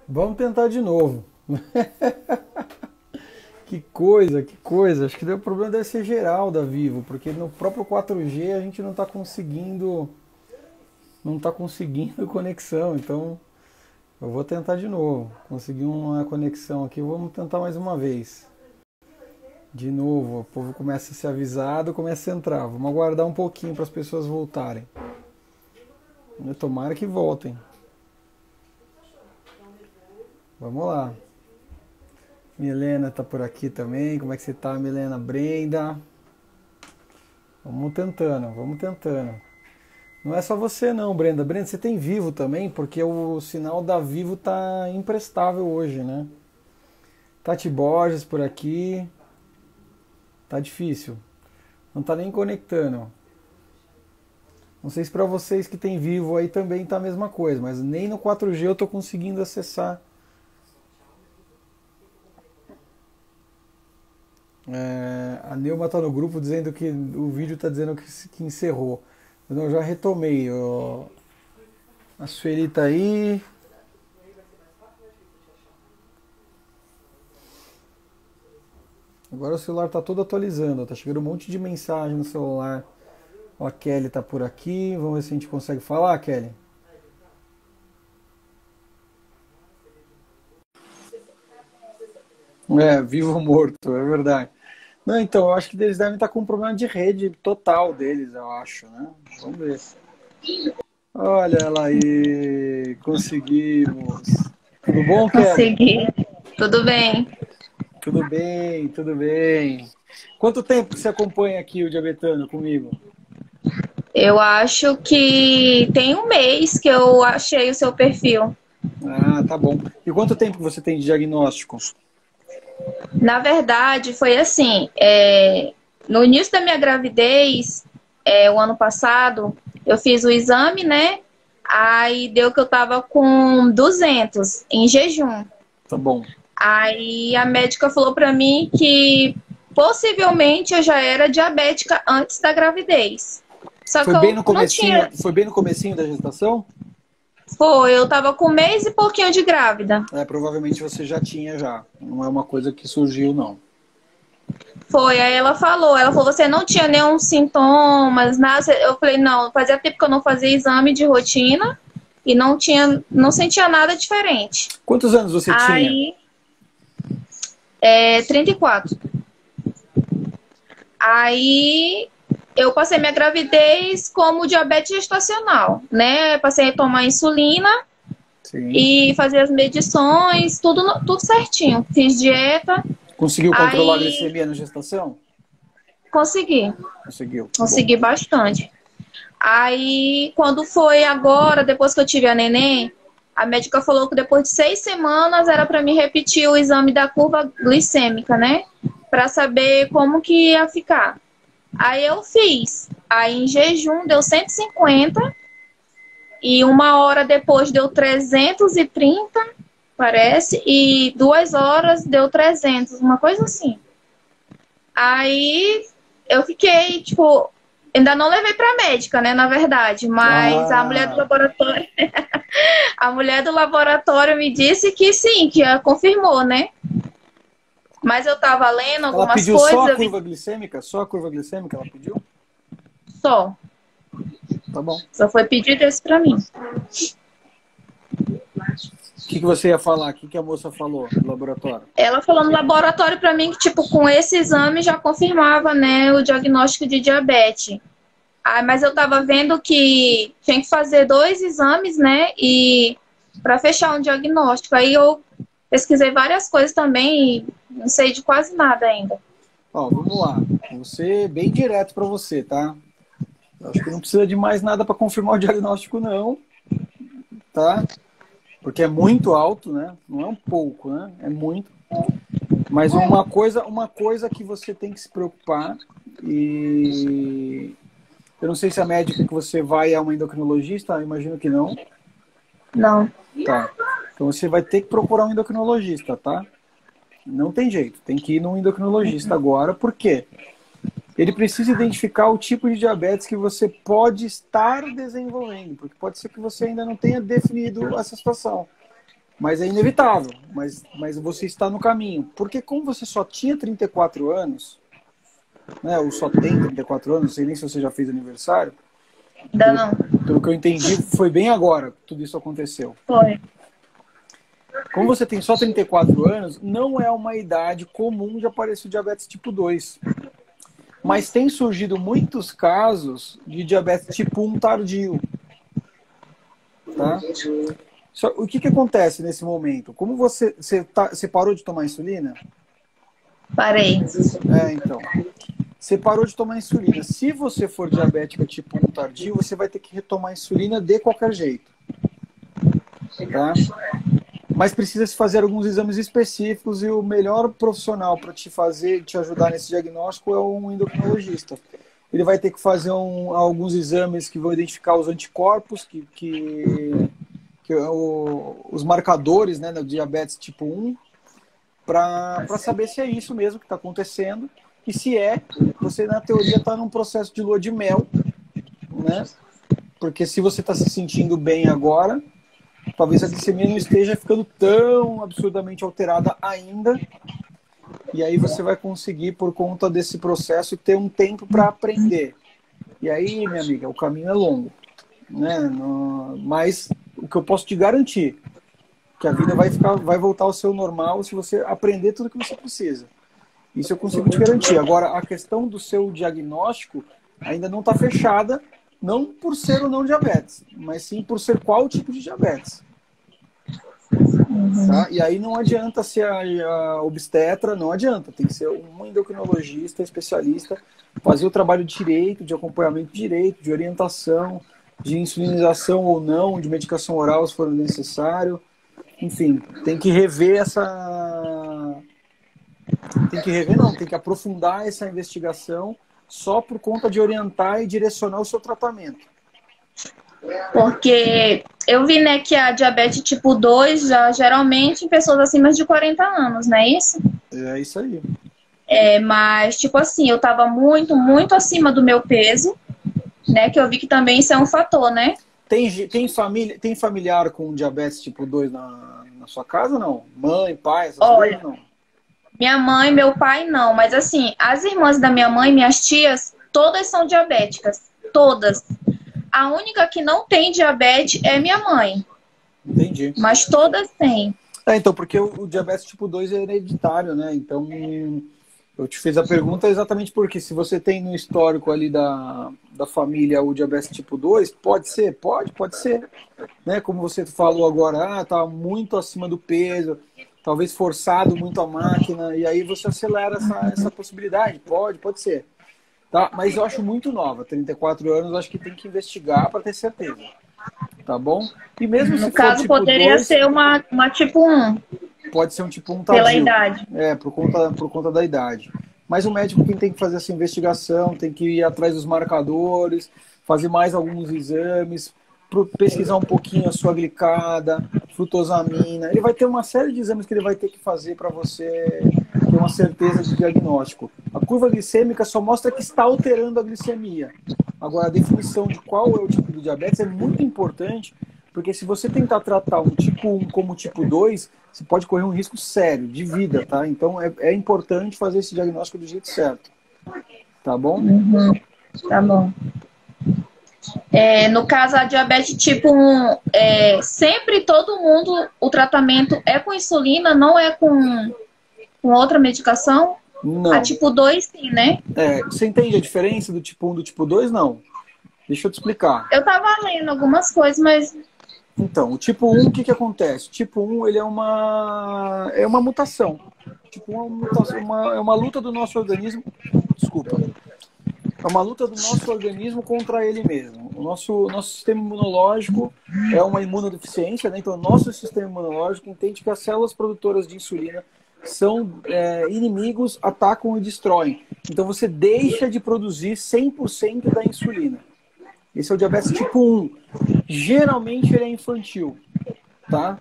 Vamos tentar de novo. Que coisa, que coisa. Acho que o problema deve ser geral da Vivo, porque no próprio 4G a gente não está conseguindo conexão. Então, eu vou tentar de novo. Consegui uma conexão aqui, vamos tentar mais uma vez. De novo, o povo começa a ser avisado, começa a entrar. Vamos aguardar um pouquinho para as pessoas voltarem. Tomara que voltem. Vamos lá. Milena tá por aqui também. Como é que você tá, Milena? Brenda. Vamos tentando, vamos tentando. Não é só você não, Brenda. Brenda, você tem Vivo também? Porque o sinal da Vivo tá imprestável hoje, né? Tati Borges por aqui. Tá difícil. Não tá nem conectando. Não sei se para vocês que tem Vivo aí também tá a mesma coisa, mas nem no 4G eu tô conseguindo acessar. A Neuma tá no grupo dizendo que o vídeo tá dizendo que encerrou. Não, eu já retomei. A Sueli tá aí. Agora o celular tá todo atualizando. Tá chegando um monte de mensagem no celular. Ó, a Kelly tá por aqui. Vamos ver se a gente consegue falar, Kelly. Vivo ou morto, é verdade. Não, então, eu acho que eles devem estar com um problema de rede total deles, eu acho, né? Vamos ver. Olha ela aí, conseguimos. Tudo bom, Kelly? Consegui. Tudo bem. Tudo bem, tudo bem. Quanto tempo que você acompanha aqui o Diabetano comigo? Eu acho que tem um mês que eu achei o seu perfil. Ah, tá bom. E quanto tempo que você tem de diagnóstico? Na verdade, foi assim: no início da minha gravidez, o ano passado, eu fiz o exame, né? Aí deu que eu tava com 200 em jejum. Tá bom. Aí a médica falou pra mim que possivelmente eu já era diabética antes da gravidez. Só que Foi bem eu no não comecinho, tinha. foi bem no comecinho da gestação? Foi, eu tava com um mês e pouquinho de grávida. Provavelmente você já tinha já. Não é uma coisa que surgiu, não. Foi, aí ela falou, você não tinha nenhum sintomas, nada. Eu falei, não, fazia tempo que eu não fazia exame de rotina e não sentia nada diferente. Quantos anos você tinha? Aí, 34. Aí eu passei minha gravidez como diabetes gestacional, né? Passei a tomar insulina Sim. e fazer as medições, tudo certinho. Fiz dieta, Conseguiu controlar a aí glicemia na gestação? consegui, Conseguiu. Bom. consegui bastante. Aí, quando foi agora, depois que eu tive a neném, a médica falou que depois de 6 semanas era para mim repetir o exame da curva glicêmica, né? Para saber como que ia ficar. Aí eu fiz. Aí em jejum deu 150 e 1 hora depois deu 330, parece, e 2 horas deu 300, uma coisa assim. Aí eu fiquei, tipo, ainda não levei pra médica, né, na verdade, mas a mulher do Ah, laboratório, a mulher do laboratório me disse que sim, que ela confirmou, né? Mas eu tava lendo ela algumas pediu só coisas, a eu vi curva glicêmica? Só a curva glicêmica ela pediu? só. Tá bom. Só foi pedido esse pra mim. O que você ia falar? O que a moça falou do laboratório? Ela falou no laboratório pra mim que, tipo, com esse exame já confirmava, né, o diagnóstico de diabetes. Ah, mas eu tava vendo que tinha que fazer 2 exames, né, e para fechar um diagnóstico. Aí eu pesquisei várias coisas também e não sei de quase nada ainda. Ó, vamos lá. Vou ser bem direto para você, tá? Eu acho que não precisa de mais nada para confirmar o diagnóstico, não, tá? Porque é muito alto, né? Não é um pouco, né? É muito. Mas uma coisa que você tem que se preocupar, e eu não sei se a médica que você vai é uma endocrinologista, eu imagino que não. Não. Tá. Então você vai ter que procurar um endocrinologista, tá? Não tem jeito, tem que ir num endocrinologista agora, por quê? Ele precisa identificar o tipo de diabetes que você pode estar desenvolvendo, porque pode ser que você ainda não tenha definido essa situação. Mas é inevitável, mas você está no caminho. Porque como você só tinha 34 anos, né, ou só tem 34 anos, não sei nem se você já fez aniversário, Ainda não. pelo que eu entendi, foi bem agora que tudo isso aconteceu. Foi. Como você tem só 34 anos, não é uma idade comum de aparecer o diabetes tipo 2. Mas tem surgido muitos casos de diabetes tipo 1 tardio. Tá? O que acontece nesse momento? Como você parou de tomar insulina? Parei. Então. Você parou de tomar insulina. Se você for diabética tipo 1 tardio, você vai ter que retomar a insulina de qualquer jeito. Tá? Mas precisa se fazer alguns exames específicos e o melhor profissional para te ajudar nesse diagnóstico é um endocrinologista. Ele vai ter que fazer alguns exames que vão identificar os anticorpos, os marcadores, né, do diabetes tipo 1, para saber se é isso mesmo que está acontecendo. E se você na teoria está num processo de lua de mel, né? Porque se você está se sentindo bem agora, talvez a glicemia não esteja ficando tão absurdamente alterada ainda. E aí você vai conseguir, por conta desse processo, ter um tempo para aprender. E aí, minha amiga, o caminho é longo, né? Mas o que eu posso te garantir que a vida vai voltar ao seu normal se você aprender tudo que você precisa. Isso eu consigo te garantir. Agora, a questão do seu diagnóstico ainda não está fechada, não por ser ou não diabetes, mas sim por ser qual tipo de diabetes. Tá? E aí não adianta ser a obstetra, não adianta. Tem que ser um endocrinologista, especialista, fazer o trabalho direito, de acompanhamento direito, de orientação, de insulinização ou não, de medicação oral se for necessário. Enfim, tem que rever tem que aprofundar essa investigação só por conta de orientar e direcionar o seu tratamento. Porque eu vi, né, que a diabetes tipo 2 já geralmente em pessoas acima de 40 anos, não é isso? É isso aí. Mas, tipo assim, eu tava muito, muito acima do meu peso, né, que eu vi que também isso é um fator, né? Tem familiar com diabetes tipo 2 na sua casa, não? Mãe, pai, essas Olha, coisas, não? minha mãe, meu pai, não. Mas assim, as irmãs da minha mãe, minhas tias, todas são diabéticas. Todas. A única que não tem diabetes é minha mãe. Entendi. Mas todas têm. Então, porque o diabetes tipo 2 é hereditário, né? Então, eu te fiz a pergunta exatamente porque se você tem no histórico ali da família o diabetes tipo 2, pode ser? Pode ser. Né? Como você falou agora, tá muito acima do peso, talvez forçado muito a máquina, e aí você acelera essa possibilidade. Pode ser. Tá? Mas eu acho muito nova, 34 anos, acho que tem que investigar para ter certeza. Tá bom? E mesmo No se for caso, tipo poderia 2, ser uma tipo 1, pode ser um tipo 1 tardio. pela idade. Por conta da idade. Mas o médico quem tem que fazer essa investigação, tem que ir atrás dos marcadores, fazer mais alguns exames, pesquisar um pouquinho a sua glicada, frutosamina. Ele vai ter uma série de exames que ele vai ter que fazer para você ter uma certeza de diagnóstico. A curva glicêmica só mostra que está alterando a glicemia. Agora, a definição de qual é o tipo de diabetes é muito importante, porque se você tentar tratar um tipo 1 como tipo 2, você pode correr um risco sério de vida, tá? Então, é importante fazer esse diagnóstico do jeito certo. Tá bom? Tá bom. No caso, a diabetes tipo 1, sempre todo mundo, o tratamento é com insulina, não é com outra medicação? Não. A tipo 2, sim, né? Você entende a diferença do tipo 1 do tipo 2? Não. Deixa eu te explicar. Eu tava lendo algumas coisas, mas... Então, o tipo 1, o que acontece? O tipo 1, ele é uma mutação. Tipo, é uma luta do nosso organismo. Desculpa. É uma luta do nosso organismo contra ele mesmo. O nosso sistema imunológico é uma imunodeficiência, né? Então, o nosso sistema imunológico entende que as células produtoras de insulina são inimigos, atacam e destroem. Então, você deixa de produzir 100% da insulina. Esse é o diabetes tipo 1. Geralmente, ele é infantil. Tá?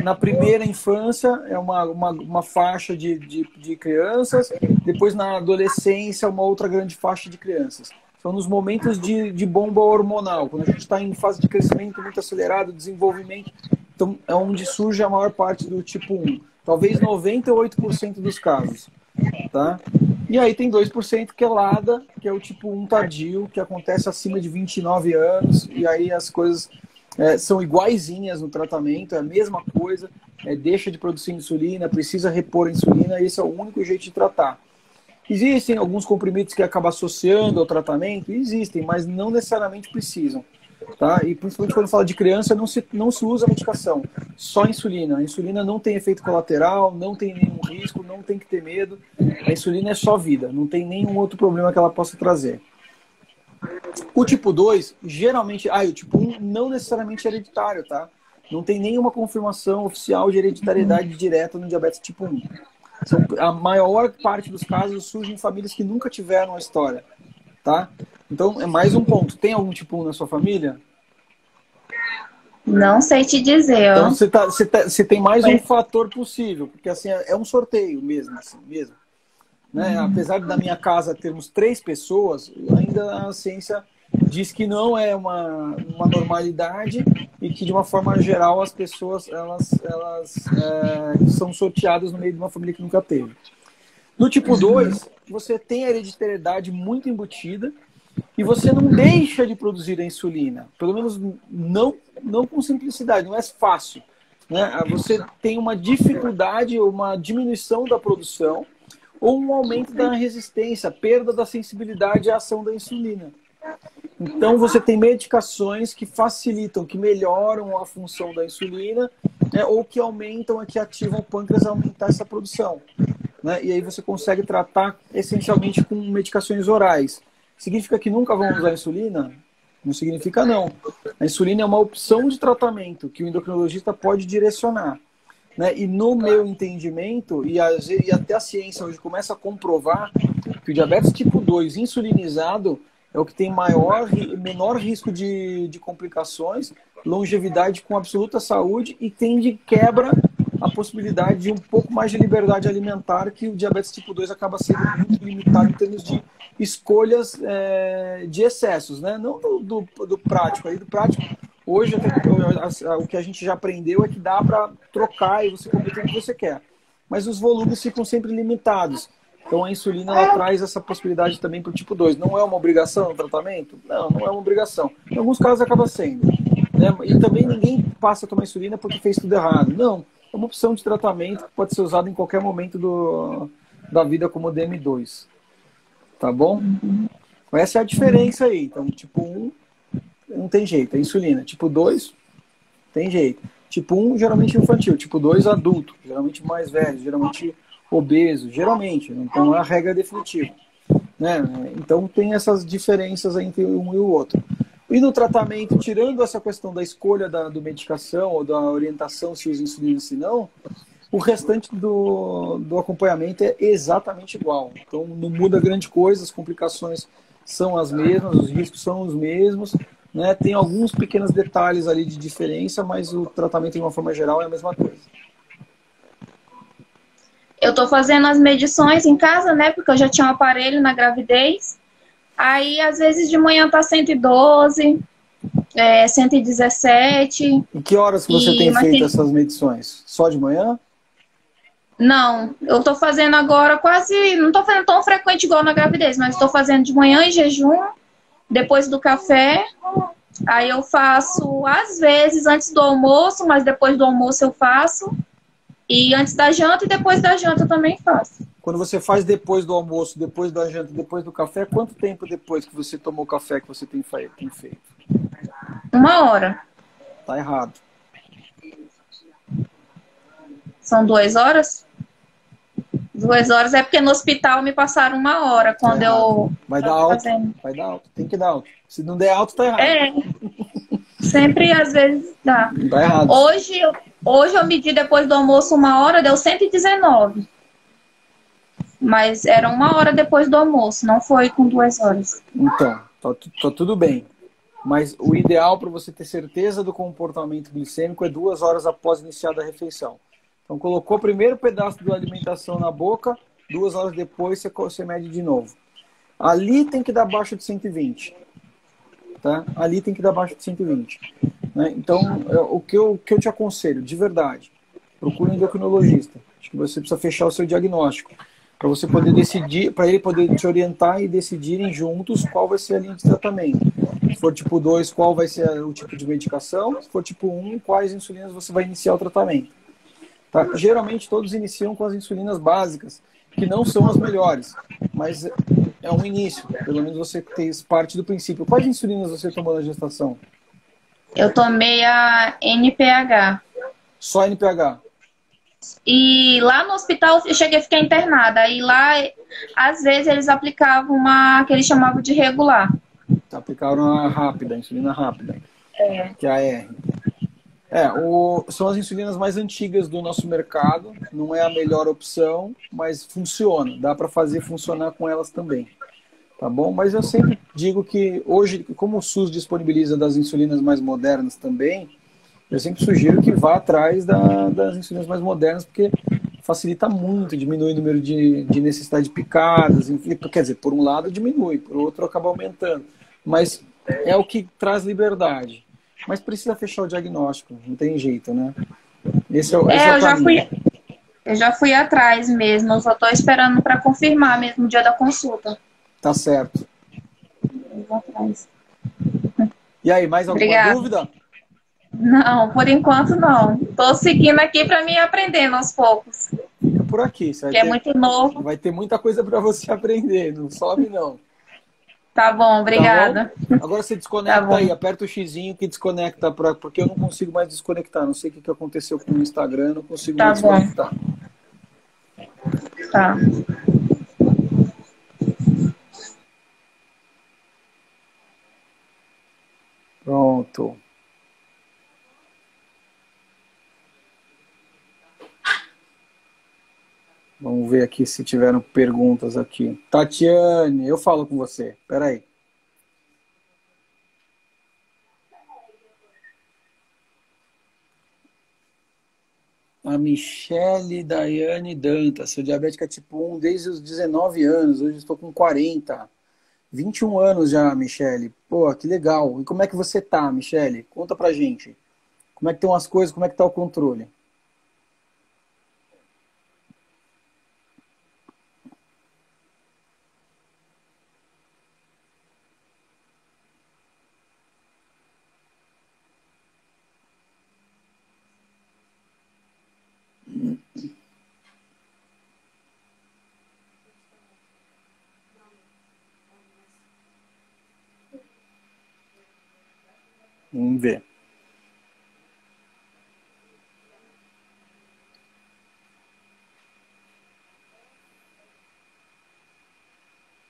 Na primeira infância é uma faixa de crianças, depois na adolescência uma outra grande faixa de crianças. São nos momentos de bomba hormonal, quando a gente está em fase de crescimento muito acelerado, desenvolvimento, Então, é onde surge a maior parte do tipo 1. Talvez 98% dos casos. Tá? E aí tem 2% que é LADA, que é o tipo 1 tardio, que acontece acima de 29 anos, e aí as coisas são iguaizinhas no tratamento, é a mesma coisa, deixa de produzir insulina, precisa repor a insulina, esse é o único jeito de tratar. Existem alguns comprimidos que acabam associando ao tratamento? Existem, mas não necessariamente precisam. Tá? E principalmente quando fala de criança, não se usa medicação, só insulina. A insulina não tem efeito colateral, não tem nenhum risco, não tem que ter medo. A insulina é só vida, não tem nenhum outro problema que ela possa trazer. O tipo 2, geralmente... o tipo 1 não necessariamente é hereditário, tá? Não tem nenhuma confirmação oficial de hereditariedade direta no diabetes tipo 1. A maior parte dos casos surge em famílias que nunca tiveram a história, tá? Então, é mais um ponto. Tem algum tipo 1 na sua família? Não sei te dizer, ó. Então, você tem mais um fator possível, porque assim, é um sorteio mesmo, assim, mesmo. Né? Apesar da minha casa termos 3 pessoas, ainda a ciência diz que não é uma normalidade e que, de uma forma geral, as pessoas elas são sorteadas no meio de uma família que nunca teve. No tipo 2, você tem a hereditariedade muito embutida e você não deixa de produzir a insulina. Pelo menos não com simplicidade, não é fácil. Né? Você tem uma dificuldade, uma diminuição da produção ou um aumento da resistência, perda da sensibilidade à ação da insulina. Então, você tem medicações que facilitam, que melhoram a função da insulina, né, ou que aumentam, que ativam o pâncreas a aumentar essa produção. Né? E aí você consegue tratar essencialmente com medicações orais. Significa que nunca vão usar insulina? Não significa não. A insulina é uma opção de tratamento que o endocrinologista pode direcionar. Né? E no meu entendimento, e até a ciência hoje começa a comprovar que o diabetes tipo 2 insulinizado é o que tem menor risco de complicações, longevidade com absoluta saúde e quebra a possibilidade de um pouco mais de liberdade alimentar, que o diabetes tipo 2 acaba sendo muito limitado em termos de escolhas de excessos, né? Não do prático. Aí do prático, hoje o que a gente já aprendeu é que dá para trocar e você comer tudo que você quer. Mas os volumes ficam sempre limitados. Então a insulina ela traz essa possibilidade também para o tipo 2. Não é uma obrigação no tratamento? Não, não é uma obrigação. Em alguns casos acaba sendo. Né? E também ninguém passa a tomar insulina porque fez tudo errado. Não, é uma opção de tratamento que pode ser usada em qualquer momento da vida como DM2. Tá bom? Essa é a diferença aí. Então, tipo 1 não tem jeito, é insulina. Tipo 2 tem jeito. Tipo 1 geralmente infantil. Tipo 2 adulto, geralmente mais velho, geralmente obeso, geralmente. Então é a regra definitiva. Né? Então tem essas diferenças entre um e o outro. E no tratamento, tirando essa questão da escolha do medicação ou da orientação se usa insulina ou se não, o restante do acompanhamento é exatamente igual. Então não muda grande coisa, as complicações são as mesmas, os riscos são os mesmos. Né? Tem alguns pequenos detalhes ali de diferença, mas o tratamento de uma forma geral é a mesma coisa. Eu tô fazendo as medições em casa, né? Porque eu já tinha um aparelho na gravidez. Aí, às vezes, de manhã tá 112, 117. Em que horas que você tem feito essas medições? Só de manhã? Não, eu tô fazendo agora quase... Não tô fazendo tão frequente igual na gravidez, mas estou fazendo de manhã em jejum, depois do café. Aí eu faço, às vezes, antes do almoço, mas depois do almoço eu faço. E antes da janta e depois da janta eu também faço. Quando você faz depois do almoço, depois da janta, depois do café, quanto tempo depois que você tomou café que você tem feito? 1 hora. Tá errado. São 2 horas? 2 horas é porque no hospital me passaram 1 hora quando eu... Vai dar alto, vai dar alto, tem que dar alto. Se não der alto, tá errado. Sempre às vezes dá. Tá errado. Hoje eu medi depois do almoço 1 hora, deu 119. Mas era 1 hora depois do almoço, não foi com 2 horas. Então, tá tudo bem. Mas o ideal para você ter certeza do comportamento glicêmico é 2 horas após iniciar a refeição. Então, colocou o primeiro pedaço da alimentação na boca, 2 horas depois você mede de novo. Ali tem que dar abaixo de 120. Tá? Ali tem que dar abaixo de 120. né? Então, o que eu te aconselho, de verdade, procure um endocrinologista. Acho que você precisa fechar o seu diagnóstico para você poder decidir, para ele poder te orientar e decidirem juntos qual vai ser a linha de tratamento. Se for tipo 2, qual vai ser o tipo de medicação? Se for tipo 1, quais insulinas você vai iniciar o tratamento? Tá? Geralmente todos iniciam com as insulinas básicas, que não são as melhores, mas é um início. Pelo menos você tem parte do princípio. Quais insulinas você tomou na gestação? Eu tomei a NPH. Só NPH? E lá no hospital eu cheguei a ficar internada. Aí lá, às vezes, eles aplicavam uma que eles chamavam de regular. Aplicaram a rápida, a insulina rápida, que é a R. São as insulinas mais antigas do nosso mercado, não é a melhor opção, mas funciona, dá para fazer funcionar com elas também, tá bom? Mas eu sempre digo que hoje, como o SUS disponibiliza das insulinas mais modernas também, eu sempre sugiro que vá atrás das insulinas mais modernas, porque facilita muito, diminui o número de necessidade de picadas, enfim, quer dizer, por um lado diminui, por outro acaba aumentando, mas é o que traz liberdade. Mas precisa fechar o diagnóstico, não tem jeito, né? Esse é o caminho. Eu já fui atrás mesmo, eu só tô esperando para confirmar mesmo o dia da consulta. Tá certo. Eu vou atrás. E aí, mais alguma Obrigada. dúvida? Não, por enquanto não. Tô seguindo aqui para me aprendendo aos poucos. Fica por aqui, você Que é muito novo. vai ter muita coisa para você aprender, não sobe não. Tá bom, obrigada. Tá bom? Agora você desconecta Tá aí, aperta o xizinho que desconecta, porque eu não consigo mais desconectar. Não sei o que aconteceu com o Instagram, não consigo mais desconectar. Tá. Pronto. Vamos ver aqui se tiveram perguntas aqui. Tatiane, eu falo com você. Espera aí. A Michele Daiane Dantas, sou diabética tipo 1 desde os 19 anos, hoje estou com 40. 21 anos já, Michele. Pô, que legal. E como é que você tá, Michele? Conta pra gente. Como é que estão as coisas, como é que tá o controle? Vamos ver.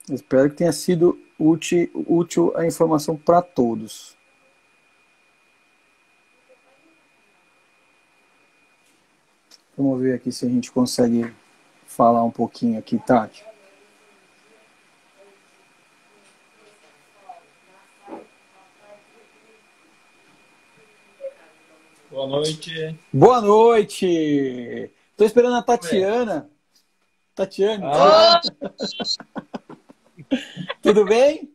Espero que tenha sido útil a informação para todos. Vamos ver aqui se a gente consegue falar um pouquinho aqui, Tati. Boa noite. Boa noite! Estou esperando a Tatiana. Tatiane. Tudo bem?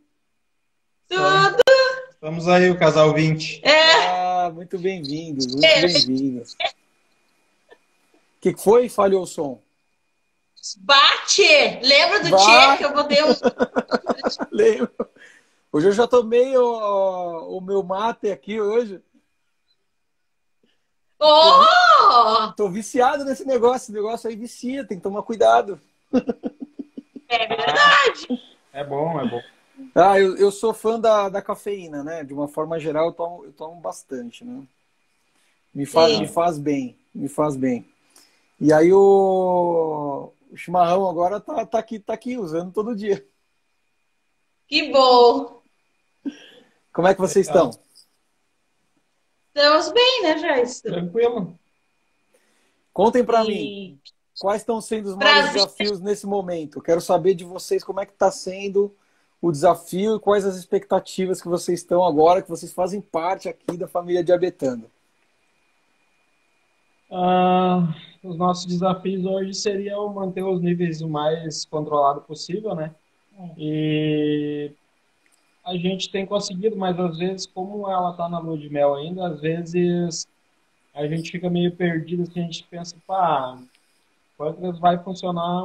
Tudo. Estamos aí, o casal 20. Muito bem-vindos, muito bem-vindos. O que foi? Falhou o som? Bate! Lembra do Tchê que eu botei um... Lembro. Hoje eu já tomei o meu mate aqui hoje. Tô viciado nesse negócio. Esse negócio aí vicia, tem que tomar cuidado. É verdade. É bom, é bom. Eu sou fã da cafeína, né? De uma forma geral, eu tomo bastante, né? Me faz bem, me faz bem. E aí o chimarrão agora tá aqui usando todo dia. Que bom. Como é que vocês estão? Estamos bem, né, Joyce? Tranquilo. Contem para mim, quais estão sendo os maiores desafios nesse momento? Eu quero saber de vocês como é que está sendo o desafio e quais as expectativas que vocês estão agora, que vocês fazem parte aqui da família Diabetando. Os nossos desafios hoje seriam manter os níveis o mais controlado possível, né? E a gente tem conseguido, mas às vezes, como ela está na lua de mel ainda, às vezes a gente fica meio perdido, assim, a gente pensa, pá, pâncreas vai funcionar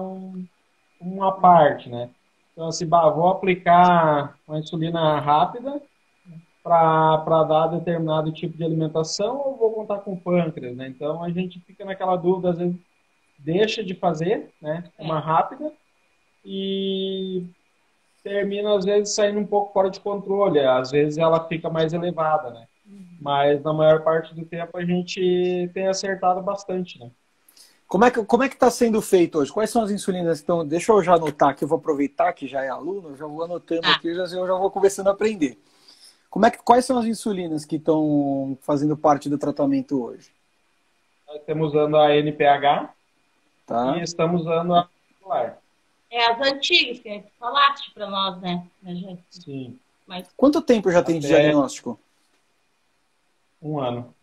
uma parte, né? Então, assim, bah, vou aplicar uma insulina rápida para dar determinado tipo de alimentação ou vou contar com pâncreas, né? Então, a gente fica naquela dúvida, às vezes deixa de fazer, né? Uma rápida e termina, às vezes, saindo um pouco fora de controle. Às vezes ela fica mais elevada, né? Mas na maior parte do tempo a gente tem acertado bastante, né? Como é que está sendo feito hoje? Quais são as insulinas que estão... Deixa eu já anotar aqui, eu vou aproveitar que já é aluno, eu já vou anotando aqui, eu já vou começando a aprender. Quais são as insulinas que estão fazendo parte do tratamento hoje? Nós estamos usando a NPH Tá. e estamos usando a celular. É as antigas que falaste para nós, né? Gente? Sim. Mas... Quanto tempo já tem de diagnóstico? 1 ano.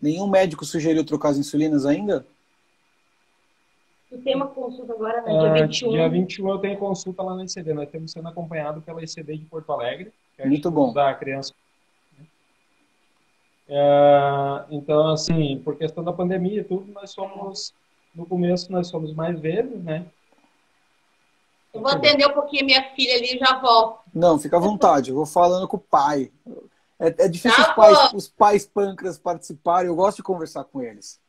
Nenhum médico sugeriu trocar as insulinas ainda? Tu tem uma consulta agora, né? Dia 21. Dia 21 eu tenho consulta lá na ICD. Nós estamos sendo acompanhados pela ICD de Porto Alegre. Que é Muito bom. Da criança. Então, assim, por questão da pandemia e tudo, nós somos, no começo, nós somos mais vezes, né? Eu vou atender um pouquinho minha filha ali e já volto. Não, fica à vontade, eu vou falando com o pai. É difícil os pais pâncreas participarem, eu gosto de conversar com eles.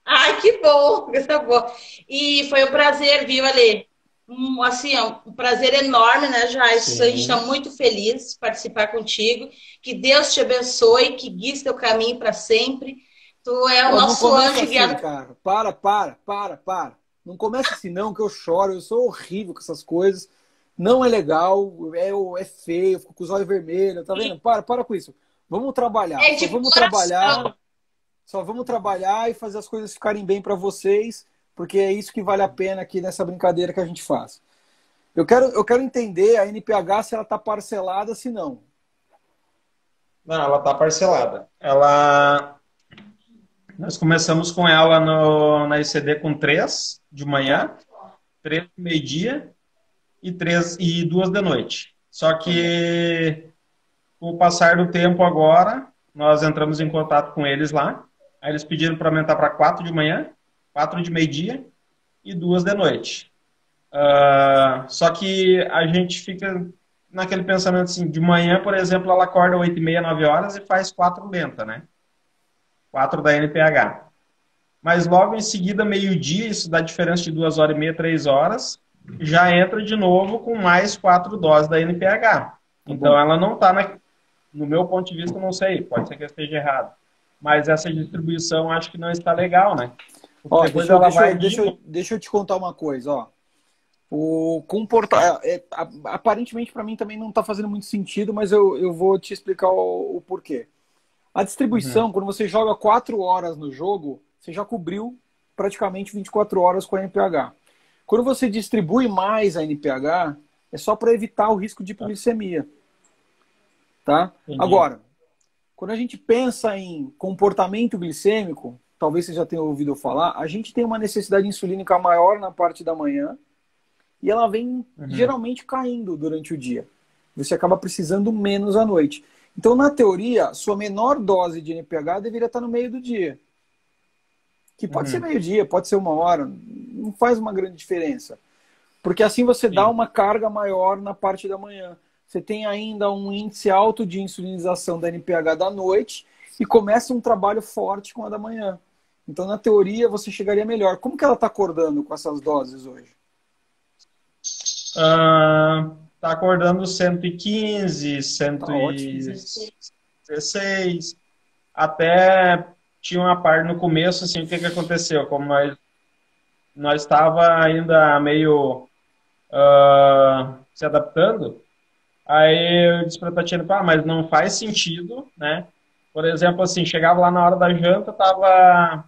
Ai, que bom, coisa boa. E foi um prazer, viu, Ale? Assim, um prazer enorme, né, Jais? A gente está muito feliz de participar contigo. Que Deus te abençoe, que guie teu caminho para sempre. Tu é o nosso anjo guiado. Assim, cara. Para. Não começa assim não, que eu choro, eu sou horrível com essas coisas. Não é legal, é feio, fico com os olhos vermelhos, tá vendo? Para com isso. Vamos trabalhar. Só vamos trabalhar e fazer as coisas ficarem bem para vocês, porque é isso que vale a pena aqui nessa brincadeira que a gente faz. Eu quero entender a NPH se ela está parcelada, se não. Não, ela está parcelada. Nós começamos com ela na ICD com 3 de manhã, 3 de meio-dia e 2 da noite. Só que, com o passar do tempo agora, nós entramos em contato com eles lá. Aí eles pediram para aumentar para 4 de manhã, 4 de meio-dia e 2 da noite. Só que a gente fica naquele pensamento assim, de manhã, por exemplo, ela acorda 8h30, 9 horas e faz 4 lenta, né? 4 da NPH. Mas logo em seguida, meio-dia, isso dá diferença de 2h30, 3 horas, já entra de novo com mais 4 doses da NPH. Então ela não está, no meu ponto de vista, não sei, pode ser que eu esteja errado. Mas essa distribuição acho que não está legal, né? Ó, deixa eu te contar uma coisa, ó. Aparentemente para mim também não está fazendo muito sentido, mas eu vou te explicar o porquê. A distribuição, quando você joga 4 horas no jogo, você já cobriu praticamente 24 horas com a NPH. Quando você distribui mais a NPH, é só para evitar o risco de hipoglicemia. Tá? Agora, quando a gente pensa em comportamento glicêmico, talvez você já tenha ouvido falar, a gente tem uma necessidade insulínica maior na parte da manhã e ela vem geralmente caindo durante o dia. Você acaba precisando menos à noite. Então, na teoria, sua menor dose de NPH deveria estar no meio do dia. Que pode ser meio-dia, pode ser 1 hora, não faz uma grande diferença. Porque assim você dá uma carga maior na parte da manhã. Você tem ainda um índice alto de insulinização da NPH da noite e começa um trabalho forte com a da manhã. Então, na teoria, você chegaria melhor. Como que ela está acordando com essas doses hoje? Está acordando 115, 116. Até tinha uma parte no começo, assim, o que aconteceu? Como nós estava ainda meio se adaptando, aí eu disse para a Tatiana, mas não faz sentido, né? Por exemplo, assim, chegava lá na hora da janta, tava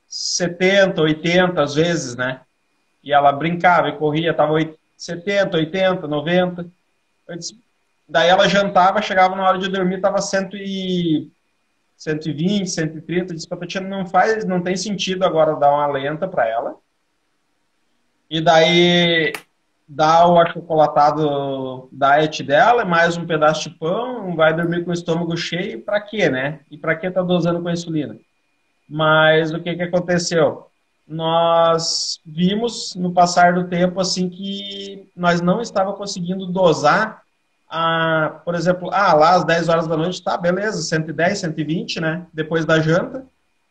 70, 80 às vezes, né? E ela brincava e corria, tava 70, 80, 90. Daí ela jantava, chegava na hora de dormir, tava 120, 130. Disse pra Tatiana, não tem sentido agora dar uma lenta para ela. E daí dá o achocolatado diet dela, mais um pedaço de pão, vai dormir com o estômago cheio, pra quê, né? E pra que tá dosando com a insulina? Mas o que que aconteceu? Nós vimos no passar do tempo assim que nós não estava conseguindo dosar por exemplo, lá às 10 horas da noite, tá, beleza, 110, 120, né? Depois da janta,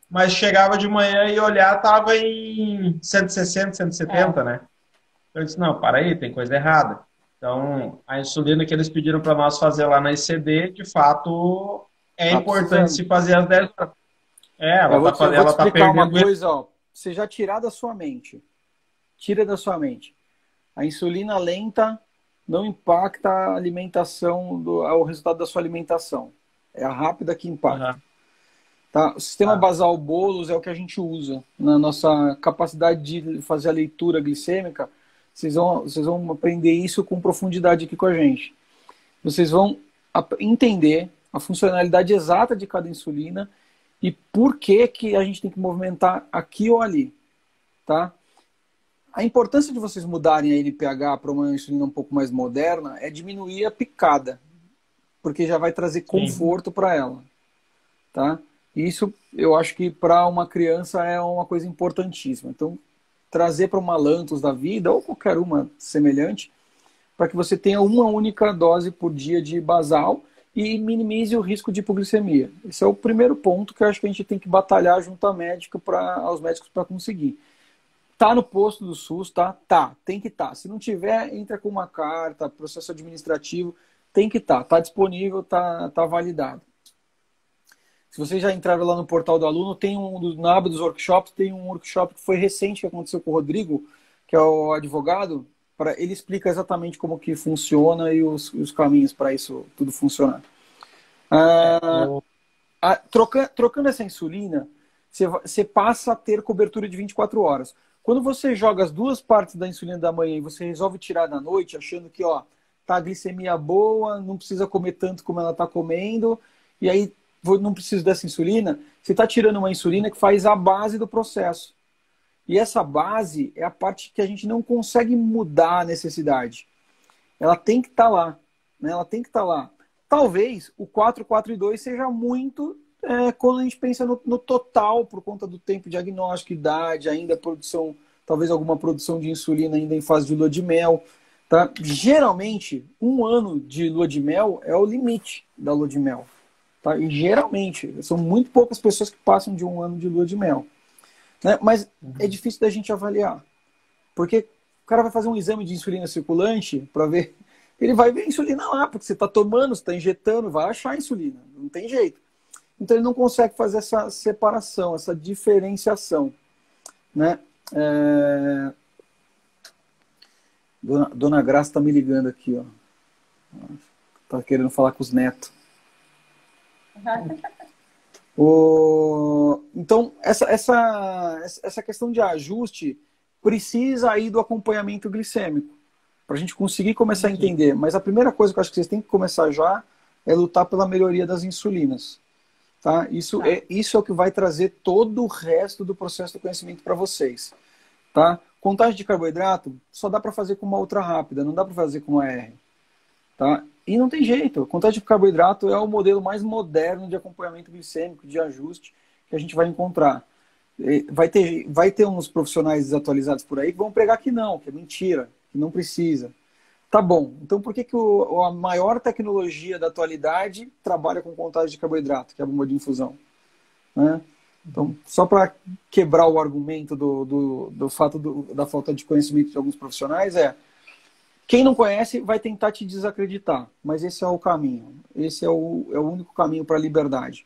mas chegava de manhã e olhar, tava em 160, 170, né? Então eu disse, não, para aí, tem coisa errada. Então, a insulina que eles pediram para nós fazer lá na ICD, de fato, é Tá importante precisando. se fazer às 10 horas. Eu vou te Ela tá explicar uma perdendo. coisa, ó. Você já tirar da sua mente. Tira da sua mente. A insulina lenta não impacta a alimentação, o resultado da sua alimentação. É a rápida que impacta. Aham, Tá? O sistema tá. basal bolos é o que a gente usa. Na nossa capacidade de fazer a leitura glicêmica, vocês vão aprender isso com profundidade aqui com a gente. Vocês vão entender a funcionalidade exata de cada insulina e por que que a gente tem que movimentar aqui ou ali. Tá? A importância de vocês mudarem a NPH para uma insulina um pouco mais moderna é diminuir a picada, porque já vai trazer Sim. conforto para ela. Tá? Isso eu acho que para uma criança é uma coisa importantíssima. Então, trazer para uma Lantus da vida, ou qualquer uma semelhante, para que você tenha uma única dose por dia de basal e minimize o risco de hipoglicemia. Esse é o primeiro ponto que eu acho que a gente tem que batalhar junto aos médicos para conseguir. Tá no posto do SUS, tá? Tá, tem que estar. Se não tiver, entra com uma carta, processo administrativo, tem que estar. Tá disponível, tá validado. Se vocês já entraram lá no portal do aluno, tem na aba dos workshops, tem um workshop que foi recente, que aconteceu com o Rodrigo, que é o advogado, ele explica exatamente como que funciona e os caminhos para isso tudo funcionar. Eu- Trocando essa insulina, você passa a ter cobertura de 24 horas. Quando você joga as duas partes da insulina da manhã e você resolve tirar da noite, achando que tá a glicemia boa, não precisa comer tanto como ela está comendo, e aí não preciso dessa insulina, você está tirando uma insulina que faz a base do processo. E essa base é a parte que a gente não consegue mudar a necessidade. Ela tem que estar lá. Né? Ela tem que estar lá. Talvez o 4, 4 e 2 seja muito quando a gente pensa no total, por conta do tempo diagnóstico, idade, ainda produção, talvez alguma produção de insulina ainda em fase de lua de mel. Tá? Geralmente, 1 ano de lua de mel é o limite da lua de mel. Tá? E geralmente, são muito poucas pessoas que passam de 1 ano de lua de mel. Né? Mas é difícil da gente avaliar. Porque o cara vai fazer um exame de insulina circulante para ver. Ele vai ver a insulina lá, porque você está tomando, você está injetando, vai achar a insulina. Não tem jeito. Então ele não consegue fazer essa separação, essa diferenciação. Né? Dona Graça está me ligando aqui. Está querendo falar com os netos. Então, essa questão de ajuste precisa aí do acompanhamento glicêmico, para a gente conseguir começar a entender. Mas a primeira coisa que eu acho que vocês têm que começar já é lutar pela melhoria das insulinas. Tá? Isso é o que vai trazer todo o resto do processo do conhecimento para vocês. Tá? Contagem de carboidrato só dá para fazer com uma ultra rápida, não dá para fazer com uma R. Tá? E não tem jeito. Contagem de carboidrato é o modelo mais moderno de acompanhamento glicêmico, de ajuste que a gente vai encontrar. Vai ter uns profissionais desatualizados por aí que vão pregar que não, que é mentira, que não precisa. Tá bom. Então por que a maior tecnologia da atualidade trabalha com contagem de carboidrato, que é a bomba de infusão? Né? Então, só para quebrar o argumento do fato da falta de conhecimento de alguns profissionais, quem não conhece vai tentar te desacreditar, mas esse é o caminho. Esse é o único caminho para a liberdade.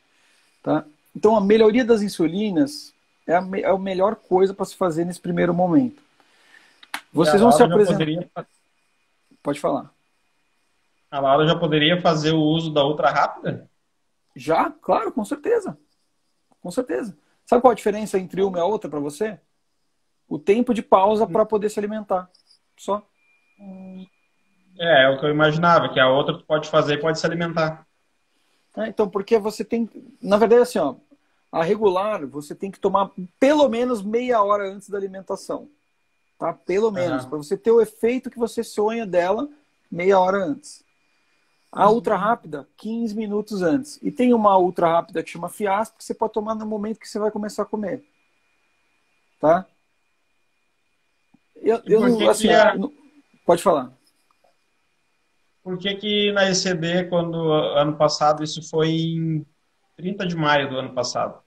Tá? Então, a melhoria das insulinas é a melhor coisa para se fazer nesse primeiro momento. Vocês vão se apresentar. Pode falar. A Laura já poderia fazer o uso da ultra rápida? Já, claro, com certeza. Com certeza. Sabe qual a diferença entre uma e a outra para você? O tempo de pausa para poder se alimentar. Só. É o que eu imaginava, que a outra tu pode fazer e pode se alimentar. Então, porque você tem... Na verdade, assim, a regular, você tem que tomar pelo menos meia hora antes da alimentação. tá? Pelo menos, Aham. para você ter o efeito que você sonha dela meia hora antes. A ultra rápida, 15 minutos antes. E tem uma ultra rápida que chama Fiasp, que você pode tomar no momento que você vai começar a comer. Tá? E por que Assim, que a, pode falar. por que que na ECD, quando ano passado, isso foi em 30 de maio do ano passado,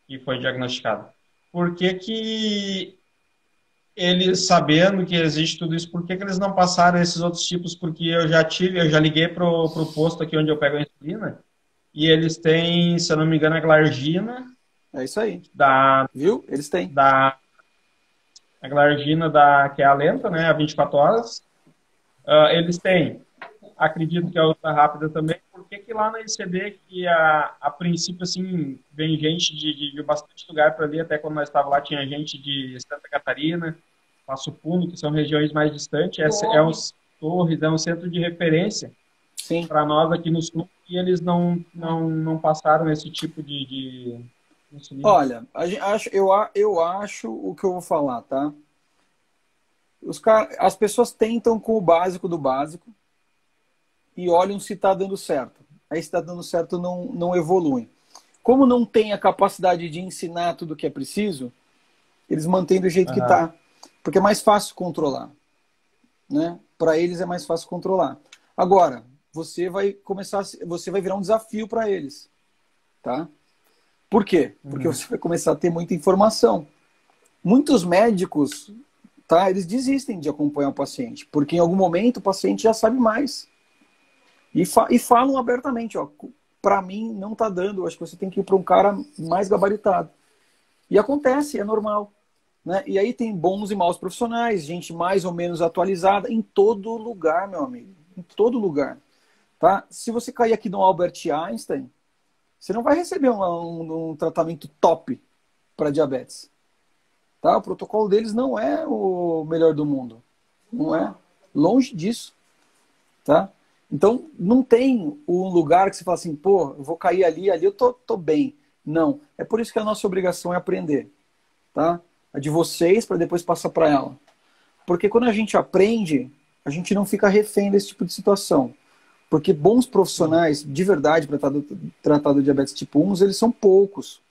que foi diagnosticado? Por que que eles, sabendo que existe tudo isso, por que que eles não passaram esses outros tipos? Porque eu já liguei pro posto aqui onde eu pego a insulina, e eles têm, se eu não me engano, a glargina, É isso aí. da, Viu? Eles têm. da, a glargina que é a lenta, né, a 24 horas. Eles têm, acredito que a outra rápida também. Por que que lá na ICD, que a princípio, assim, vem gente de bastante lugar para ali, até quando nós estávamos lá, tinha gente de Santa Catarina, Passo Fundo, que são regiões mais distantes, Torres, é um centro de referência Sim. para nós aqui no Sul, e eles não passaram esse tipo de insulina. Olha, eu acho o que eu vou falar, tá? As pessoas tentam com o básico do básico e olham se está dando certo. Aí se está dando certo, não evolui. Como não tem a capacidade de ensinar tudo o que é preciso, eles mantêm do jeito que está. Porque é mais fácil controlar. Né? Para eles é mais fácil controlar. Agora, você vai virar um desafio para eles. Tá? Por quê? Porque você vai começar a ter muita informação. Muitos médicos, tá, eles desistem de acompanhar o paciente, porque em algum momento o paciente já sabe mais. E falam abertamente, ó, para mim não tá dando, acho que você tem que ir para um cara mais gabaritado. E acontece, é normal. Né? E aí tem bons e maus profissionais, gente mais ou menos atualizada, em todo lugar, meu amigo. Em todo lugar. Tá? Se você cair aqui no Albert Einstein, você não vai receber um tratamento top para diabetes. Tá? O protocolo deles não é o melhor do mundo. Não é. Longe disso. Tá? Então, não tem um lugar que você fala assim, pô, eu vou cair ali eu tô bem. Não. É por isso que a nossa obrigação é aprender. Tá? A de vocês, para depois passar para ela. Porque quando a gente aprende, a gente não fica refém desse tipo de situação. Porque bons profissionais, de verdade, para tratar do diabetes tipo 1, eles são poucos.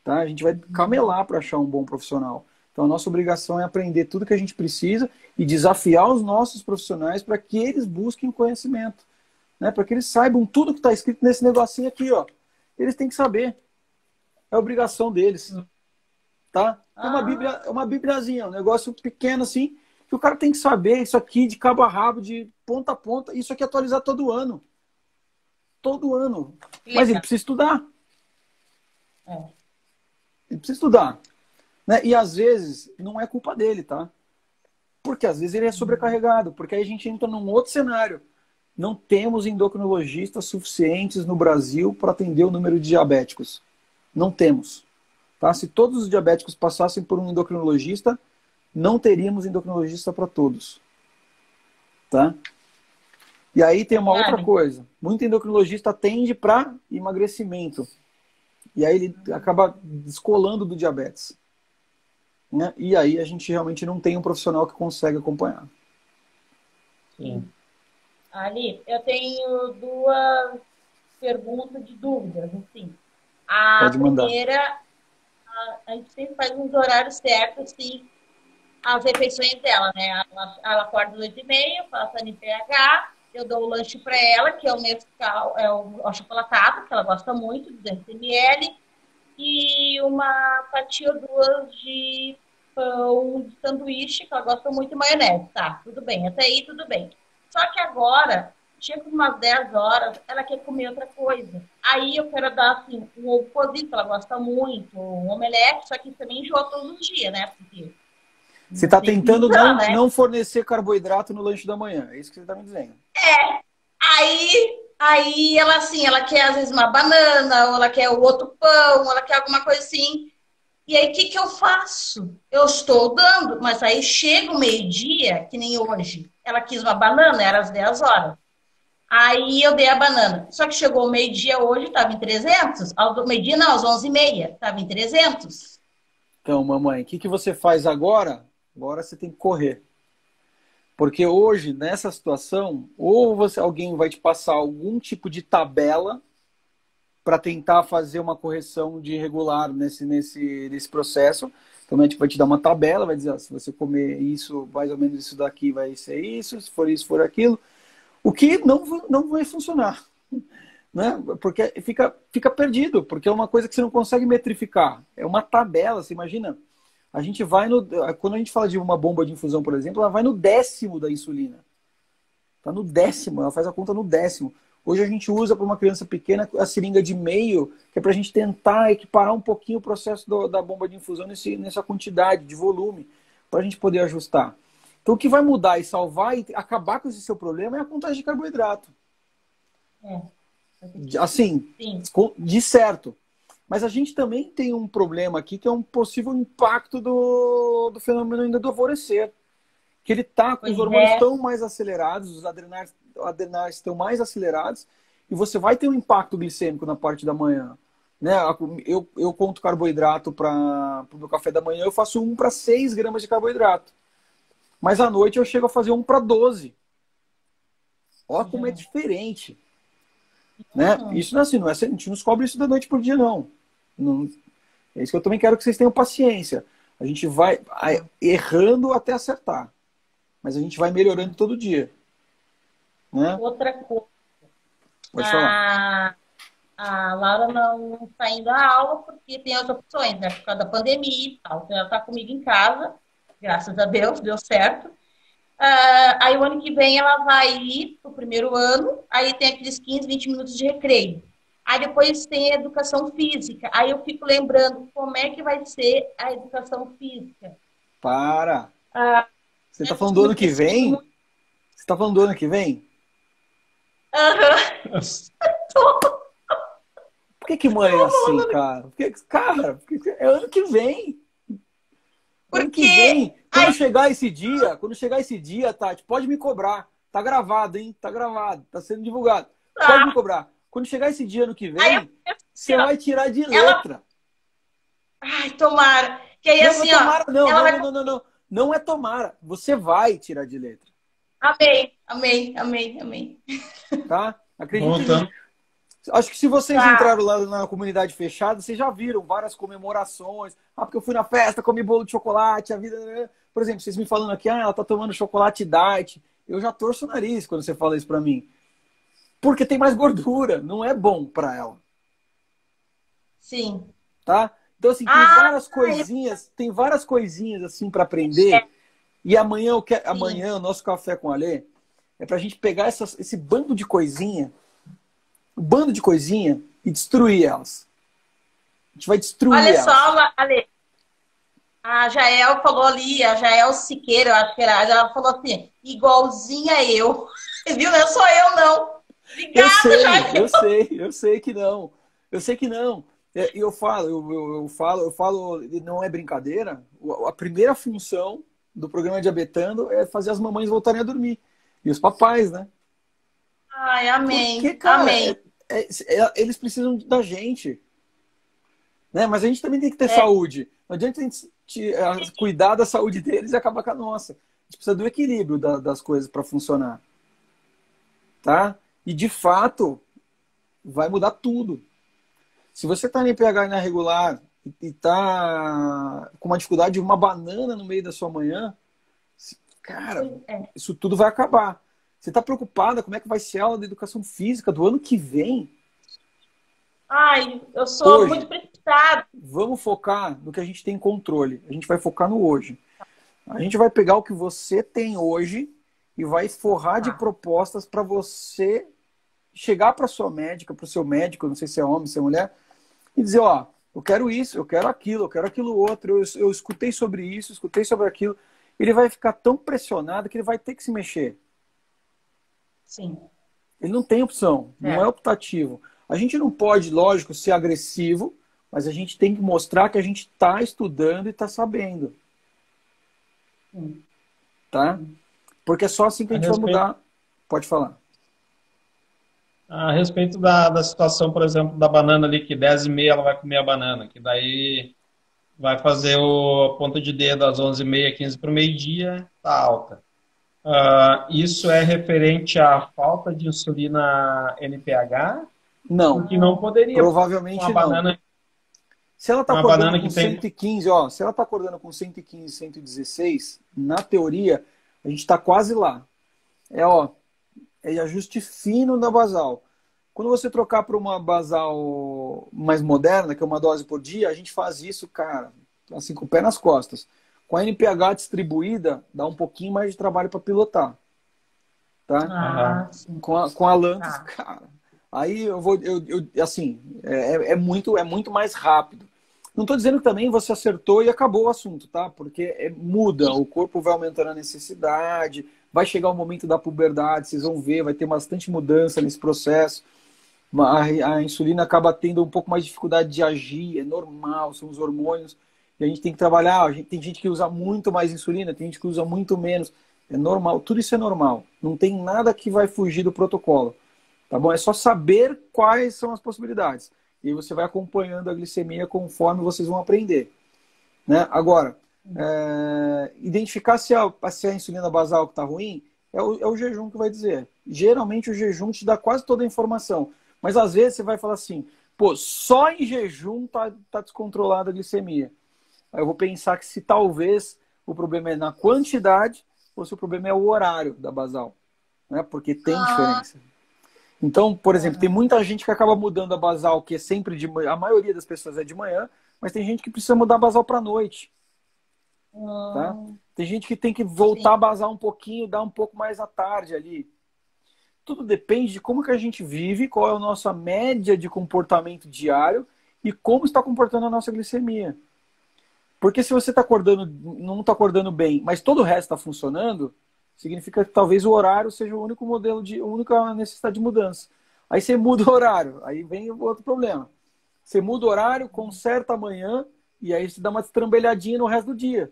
Tá? A gente vai camelar para achar um bom profissional. Então a nossa obrigação é aprender tudo que a gente precisa e desafiar os nossos profissionais para que eles busquem conhecimento. Né? Para que eles saibam tudo que está escrito nesse negocinho aqui. Ó. Eles têm que saber. É obrigação deles. Tá? É uma bibliazinha, um negócio pequeno assim, que o cara tem que saber isso aqui de cabo a rabo, de ponta a ponta, isso aqui atualizar todo ano. Todo ano. Mas ele precisa estudar. Ele precisa estudar. Né? E às vezes não é culpa dele, tá? Porque às vezes ele é sobrecarregado, porque aí a gente entra num outro cenário. Não temos endocrinologistas suficientes no Brasil para atender o número de diabéticos. Não temos. Tá? Se todos os diabéticos passassem por um endocrinologista, não teríamos endocrinologista para todos. Tá? E aí tem uma outra coisa. Muito endocrinologista atende para emagrecimento. E aí ele acaba descolando do diabetes. Né? E aí a gente realmente não tem um profissional que consegue acompanhar. Sim. Ali, eu tenho duas perguntas de dúvidas. Assim. A Pode mandar. primeira, a gente sempre faz uns horários certos, assim, as refeições dela, né? Ela acorda às 8h30, eu faço a NPH, eu dou o lanche para ela, que é o Nescau, é o achocolatado, que ela gosta muito, 200 ml, e uma fatia ou duas de pão de sanduíche, que ela gosta muito, de maionese. Tá, tudo bem, até aí tudo bem. Só que agora, chega umas 10 horas, ela quer comer outra coisa. Aí eu quero dar, assim, um ovo cozido, que ela gosta muito, um omelete, só que também enjoa todos os dias, né? Porque você está tentando não fornecer carboidrato no lanche da manhã. É isso que você está me dizendo. Aí ela, assim, ela quer às vezes uma banana, ou ela quer o outro pão, ou ela quer alguma coisa assim. E aí, o que eu faço? Eu estou dando, mas aí chega o meio-dia, que nem hoje. Ela quis uma banana, era às 10 horas. Aí eu dei a banana. Só que chegou o meio-dia hoje, estava em 300. Ao meio-dia não, às 11h30, estava em 300. Então, mamãe, o que você faz agora? Agora você tem que correr. Porque hoje, nessa situação, ou alguém vai te passar algum tipo de tabela para tentar fazer uma correção de irregular nesse processo. Então, o médico vai te dar uma tabela, vai dizer, ó, se você comer isso, mais ou menos isso daqui vai ser isso, se for isso, for aquilo. O que não vai funcionar. Né? Porque fica perdido, porque é uma coisa que você não consegue metrificar. É uma tabela, você imagina. A gente vai quando a gente fala de uma bomba de infusão, por exemplo, ela vai no 10º da insulina. Está no 10º, ela faz a conta no 10º. Hoje a gente usa para uma criança pequena a seringa de meio, que é para a gente tentar equiparar um pouquinho o processo da bomba de infusão nessa quantidade, de volume, para a gente poder ajustar. Então o que vai mudar e salvar e acabar com esse seu problema é a contagem de carboidrato. Assim, sim, de certo. Mas a gente também tem um problema aqui, que é um possível impacto do fenômeno ainda do alvorecer. Que ele está com os hormônios tão mais acelerados, os adrenais estão mais acelerados, e você vai ter um impacto glicêmico na parte da manhã. Né? Eu conto carboidrato para o meu café da manhã, eu faço 1 para 6 gramas de carboidrato. Mas à noite eu chego a fazer 1 para 12. Olha como é diferente. Né? Isso não é assim, a gente não descobre isso da noite por dia, não. É isso que eu também quero que vocês tenham paciência. A gente vai errando até acertar. Mas a gente vai melhorando todo dia. Né? Outra coisa. Pode falar. A Laura não está indo à aula porque tem as opções, né? Por causa da pandemia e tal. Então ela está comigo em casa. Graças a Deus, deu certo. Aí o ano que vem ela vai ir pro primeiro ano. Aí tem aqueles 15, 20 minutos de recreio. Aí depois tem a educação física. Aí eu fico lembrando como é que vai ser a educação física. Para! Você está falando do ano que vem? Você está falando do ano que vem? Aham. Por que mãe é assim, cara? Porque é ano que vem. Ano que vem. Quando chegar esse dia, Tati, pode me cobrar. Tá gravado, hein? Tá gravado. Tá sendo divulgado. Pode me cobrar. Quando chegar esse dia ano que vem, você vai tirar de letra. Ai, tomara. Que aí assim, tomara, ó. Não é tomara. Você vai tirar de letra. Amém. Tá? Acredite. Acho que se vocês entraram lá na comunidade fechada, vocês já viram várias comemorações. Porque eu fui na festa, comi bolo de chocolate, a vida... Por exemplo, vocês me falando aqui, ela tá tomando chocolate diet. Eu já torço o nariz quando você fala isso pra mim. Porque tem mais gordura, não é bom pra ela. Sim. Tá? Então, assim, tem várias coisinhas assim pra aprender. E amanhã, o nosso café com a Alê é pra gente pegar esse bando de coisinha, e destruir elas. A gente vai destruir elas. Olha só, Ale. A Jael falou ali, a Jael Siqueira, eu acho que era, ela falou assim, igualzinha eu. Viu? Não sou eu, não. Obrigada, Jael. Eu sei que não. Eu falo, não é brincadeira, a primeira função do programa Diabetando é fazer as mamães voltarem a dormir. E os papais, né? Ai, amém. Porque, cara, amém. Eles precisam da gente. Né? Mas a gente também tem que ter saúde. Não adianta a gente cuidar da saúde deles e acabar com a nossa. A gente precisa do equilíbrio das coisas para funcionar. Tá? E, de fato, vai mudar tudo. Se você está em pH irregular e está com uma dificuldade de uma banana no meio da sua manhã, cara, isso tudo vai acabar. Você está preocupada como é que vai ser a aula de educação física do ano que vem? Ai, eu sou muito precipitada. Vamos focar no que a gente tem controle. A gente vai focar no hoje. A gente vai pegar o que você tem hoje e vai forrar de propostas para você chegar para sua médica, para o seu médico, não sei se é homem, se é mulher, e dizer, ó, eu quero isso, eu quero aquilo outro, eu escutei sobre isso, escutei sobre aquilo. Ele vai ficar tão pressionado que ele vai ter que se mexer. Sim. Ele não tem opção, não é optativo. A gente não pode, lógico, ser agressivo, mas a gente tem que mostrar que a gente está estudando e está sabendo. Tá? Porque é só assim que a gente vai mudar. Pode falar. A respeito da situação, por exemplo, da banana ali, que 10h30 ela vai comer a banana, que daí Vai fazer o ponta de dedo às 11h30, 15 para o meio-dia, tá alta. Isso é referente à falta de insulina NPH, Não, porque não poderia. provavelmente Uma não. banana, Se ela está uma acordando banana com que tem... 115, ó, se ela está acordando com 115, 116, na teoria, a gente está quase lá. Ó, é ajuste fino na basal. Quando você trocar para uma basal mais moderna, que é uma dose por dia, a gente faz isso, cara, assim, com o pé nas costas. Com a NPH distribuída, dá um pouquinho mais de trabalho para pilotar. Tá? Sim. Com a Lantus, cara. Aí assim, é muito mais rápido. Não estou dizendo que também você acertou e acabou o assunto, tá? Porque muda, o corpo vai aumentando a necessidade, vai chegar o momento da puberdade, vocês vão ver, vai ter bastante mudança nesse processo. A insulina acaba tendo um pouco mais de dificuldade de agir, é normal, são os hormônios. E a gente tem que trabalhar, tem gente que usa muito mais insulina, tem gente que usa muito menos. É normal, tudo isso é normal. Não tem nada que vai fugir do protocolo. Tá bom? É só saber quais são as possibilidades. E aí você vai acompanhando a glicemia conforme vocês vão aprender. Né? Agora, identificar se a insulina basal que está ruim é o jejum que vai dizer. Geralmente o jejum te dá quase toda a informação. Mas às vezes você vai falar assim, pô, só em jejum tá descontrolada a glicemia. Aí eu vou pensar que se talvez o problema é na quantidade ou se o problema é o horário da basal. Né? Porque tem diferença. Então, por exemplo, tem muita gente que acaba mudando a basal, que é sempre de manhã. A maioria das pessoas é de manhã, mas tem gente que precisa mudar a basal para noite. Tá? Tem gente que tem que voltar a basal um pouquinho, dar um pouco mais à tarde ali. Tudo depende de como que a gente vive, qual é a nossa média de comportamento diário e como está comportando a nossa glicemia. Porque se você não está acordando bem, mas todo o resto está funcionando, significa que talvez o horário seja o único a única necessidade de mudança. Aí você muda o horário, aí vem o outro problema. Você muda o horário, conserta amanhã, e aí você dá uma estrambelhadinha no resto do dia.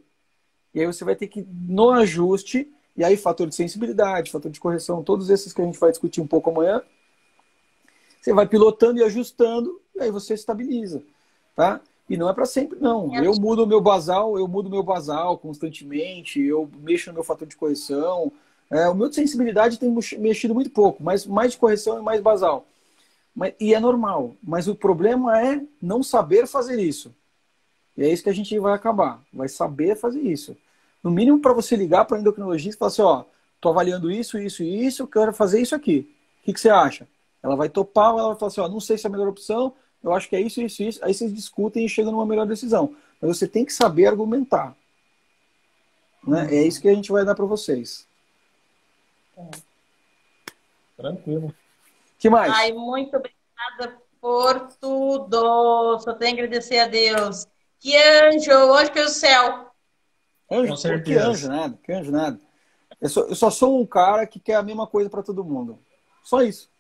E aí você vai ter que, no ajuste, e aí fator de sensibilidade, fator de correção, todos esses que a gente vai discutir um pouco amanhã, você vai pilotando e ajustando, e aí você estabiliza. Tá? E não é para sempre, não. Eu mudo o meu basal constantemente, eu mexo no meu fator de correção. O meu de sensibilidade tem mexido muito pouco, mas mais de correção e mais basal. E é normal. Mas o problema é não saber fazer isso. E é isso que a gente vai acabar. Vai saber fazer isso. No mínimo para você ligar para a endocrinologista e falar assim, ó, tô avaliando isso, isso e isso, eu quero fazer isso aqui. O que você acha? Ela vai topar, ou ela vai falar assim, ó, não sei se é a melhor opção, eu acho que é isso, isso, isso. Aí vocês discutem e chegam numa melhor decisão. Mas você tem que saber argumentar. Né? É isso que a gente vai dar para vocês. Tranquilo. Que mais? Ai, muito obrigada por tudo. Só tenho que agradecer a Deus. Que anjo caiu do céu. Anjo? Com certeza. Que anjo nada, que anjo nada. Eu só sou um cara que quer a mesma coisa para todo mundo. Só isso.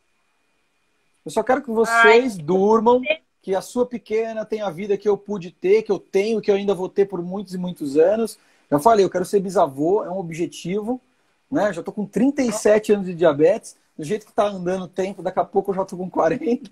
Eu só quero que vocês durmam, que a sua pequena tenha a vida que eu pude ter, que eu tenho, que eu ainda vou ter por muitos e muitos anos. Já falei, eu quero ser bisavô, é um objetivo. Né? Já estou com 37 anos de diabetes. Do jeito que está andando o tempo, daqui a pouco eu já estou com 40.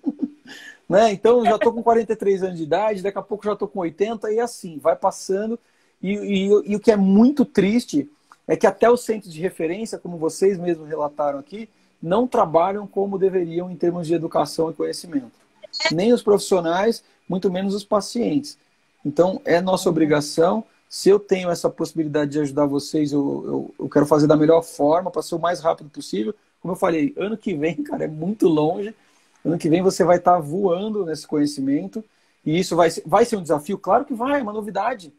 Né? Então, eu já estou com 43 anos de idade, daqui a pouco eu já estou com 80, e assim, vai passando. E o que é muito triste é que até os centros de referência, como vocês mesmos relataram aqui, não trabalham como deveriam em termos de educação e conhecimento. Nem os profissionais, muito menos os pacientes. Então, é nossa obrigação. Se eu tenho essa possibilidade de ajudar vocês, eu quero fazer da melhor forma, para ser o mais rápido possível. Como eu falei, ano que vem, cara, é muito longe. Ano que vem você vai estar voando nesse conhecimento. E isso vai ser um desafio? Claro que vai, é uma novidade.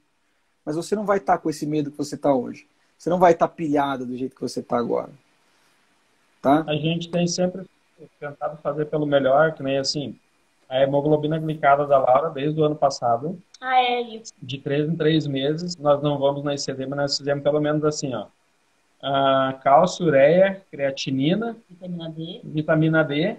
Mas você não vai estar com esse medo que você está hoje. Você não vai estar pilhado do jeito que você está agora. Tá? A gente tem sempre tentado fazer pelo melhor, que nem assim, a hemoglobina glicada da Laura desde o ano passado. É isso. De 3 em 3 meses, nós não vamos na ICD, mas nós fizemos pelo menos assim, ó. Cálcio, ureia, creatinina, vitamina D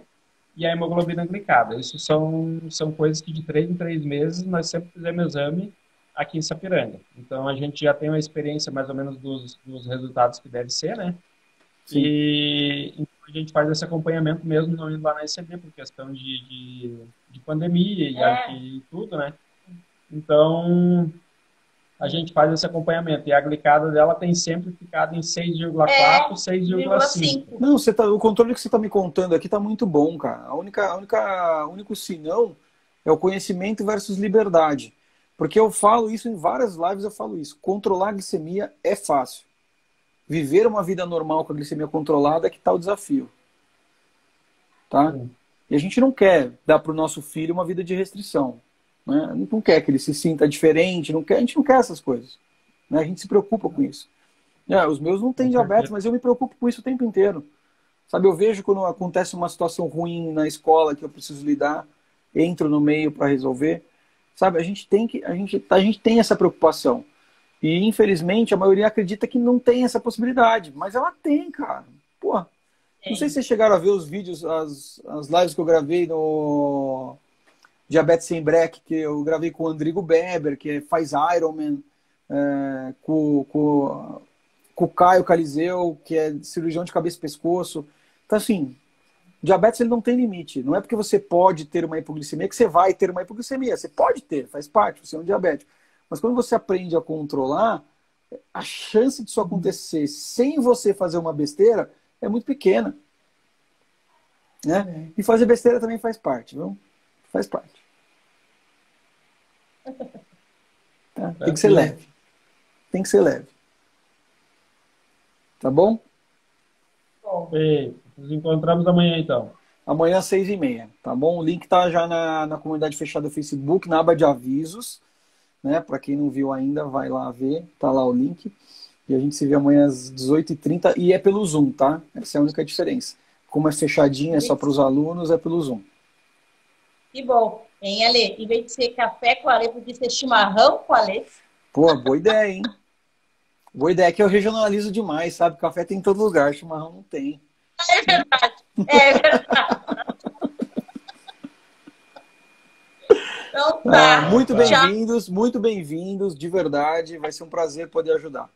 e a hemoglobina glicada. Isso são coisas que de 3 em 3 meses nós sempre fizemos exame aqui em Sapiranga. Então a gente já tem uma experiência mais ou menos dos resultados que deve ser, né? Sim. E então, a gente faz esse acompanhamento mesmo não indo lá na ICD por questão de pandemia e tudo, né? Então, a gente faz esse acompanhamento. E a glicada dela tem sempre ficado em 6,4, 6,5. Não, o controle que você está me contando aqui está muito bom, cara. O único senão é o conhecimento versus liberdade. Porque eu falo isso em várias lives, eu falo isso. Controlar a glicemia é fácil. Viver uma vida normal com a glicemia controlada é que está o desafio. Tá? E a gente não quer dar para o nosso filho uma vida de restrição. Né? Não quer que ele se sinta diferente, a gente não quer essas coisas. Né? A gente se preocupa com isso. Os meus não têm diabetes, mas eu me preocupo com isso o tempo inteiro. Sabe, eu vejo quando acontece uma situação ruim na escola que eu preciso lidar, entro no meio para resolver. Sabe, a gente tem essa preocupação. E, infelizmente, a maioria acredita que não tem essa possibilidade. Mas ela tem, cara. Pô, não sei se vocês chegaram a ver os vídeos, as lives que eu gravei no Diabetes Sem Break, que eu gravei com o Andrigo Beber, que faz Ironman, com o Caio Caliseu, que é cirurgião de cabeça e pescoço. Então, assim, diabetes ele não tem limite. Não é porque você pode ter uma hipoglicemia que você vai ter uma hipoglicemia. Você pode ter, faz parte, você é um diabético. Mas quando você aprende a controlar, a chance disso acontecer sem você fazer uma besteira é muito pequena. Né? E fazer besteira também faz parte, viu? Faz parte. Tá? Tem que ser leve. Tem que ser leve. Tá bom? Bom, nos encontramos amanhã, então. Amanhã, 6h30, tá bom? O link tá já na comunidade fechada do Facebook, na aba de avisos. Né? Para quem não viu ainda, vai lá ver. Tá lá o link. E a gente se vê amanhã às 18h30 e é pelo Zoom, tá? Essa é a única diferença. Como é fechadinho, é só para os alunos, é pelo Zoom. Que bom. Hein, Ale? Em vez de ser café com Ale, podia ser chimarrão com Ale. Pô, boa ideia, hein? Boa ideia, que eu regionalizo demais, sabe? Café tem em todo lugar, chimarrão não tem. É verdade. É verdade. Então tá. Muito bem-vindos, de verdade. Vai ser um prazer poder ajudar.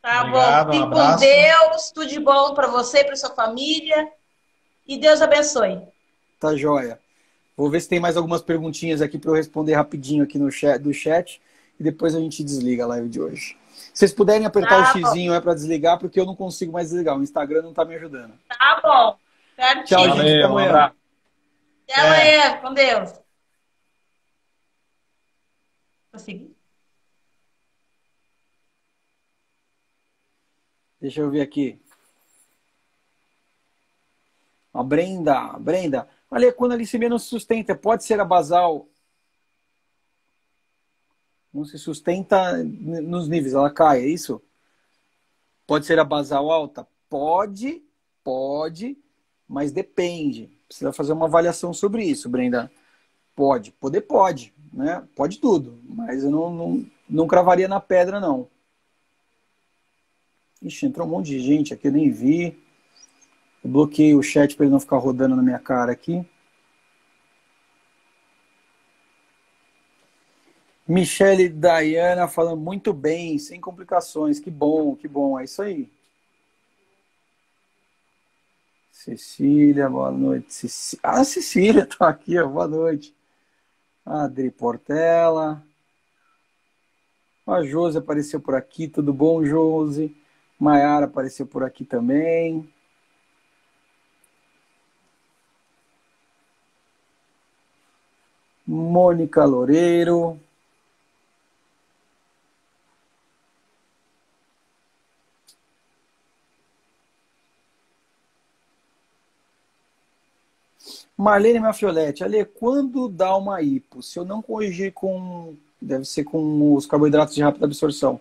Tá Obrigado, bom. Fique com Deus, tudo de bom para você e para sua família. E Deus abençoe. Tá joia. Vou ver se tem mais algumas perguntinhas aqui para eu responder rapidinho aqui no chat e depois a gente desliga a live de hoje. Se vocês puderem apertar o xizinho para desligar, porque eu não consigo mais desligar. O Instagram não tá me ajudando. Tá bom. Certinho. Tchau, gente. Até amanhã. Até amanhã. Com Deus. Consegui? Deixa eu ver aqui. A Brenda. Olha, quando a glicemia não se sustenta, pode ser a basal. Não se sustenta nos níveis, ela cai, é isso? Pode ser a basal alta? Pode, mas depende. Precisa fazer uma avaliação sobre isso, Brenda. Pode, né? Pode tudo, mas eu não cravaria na pedra, não. Ixi, entrou um monte de gente aqui, eu nem vi. Eu bloqueei o chat para ele não ficar rodando na minha cara aqui. Michele Dayana falando muito bem, sem complicações. Que bom, é isso aí. Cecília, boa noite. Cecília, tá aqui, ó, boa noite. Adri Portela. A Josi apareceu por aqui, tudo bom, Josi? Maiara apareceu por aqui também. Mônica Loureiro. Marlene Mafiolete, Ale, quando dá uma hipo, se eu não corrigir deve ser com os carboidratos de rápida absorção,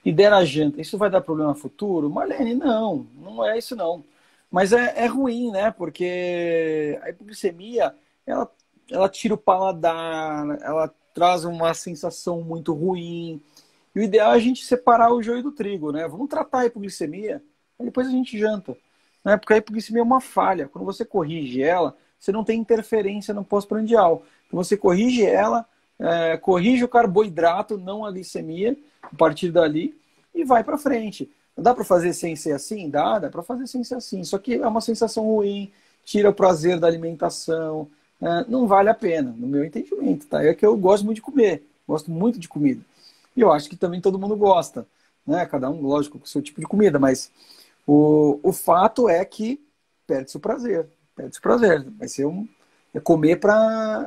e der a janta, isso vai dar problema futuro? Marlene, não é isso não. Mas é ruim, né? Porque a hipoglicemia, ela tira o paladar, ela traz uma sensação muito ruim. E o ideal é a gente separar o joio do trigo, né? Vamos tratar a hipoglicemia, aí depois a gente janta. Né? Porque a hipoglicemia é uma falha. Quando você corrige ela, você não tem interferência no pós-prandial. Então você corrige ela, corrige o carboidrato, não a glicemia, a partir dali, e vai para frente. Dá para fazer sem ser assim? Dá para fazer sem ser assim. Só que é uma sensação ruim, tira o prazer da alimentação, não vale a pena, no meu entendimento. Tá? É que eu gosto muito de comer, gosto muito de comida. E eu acho que também todo mundo gosta, né? Cada um, lógico, com o seu tipo de comida, mas o fato é que perde-se o prazer. Perde-se o prazer. Vai ser é comer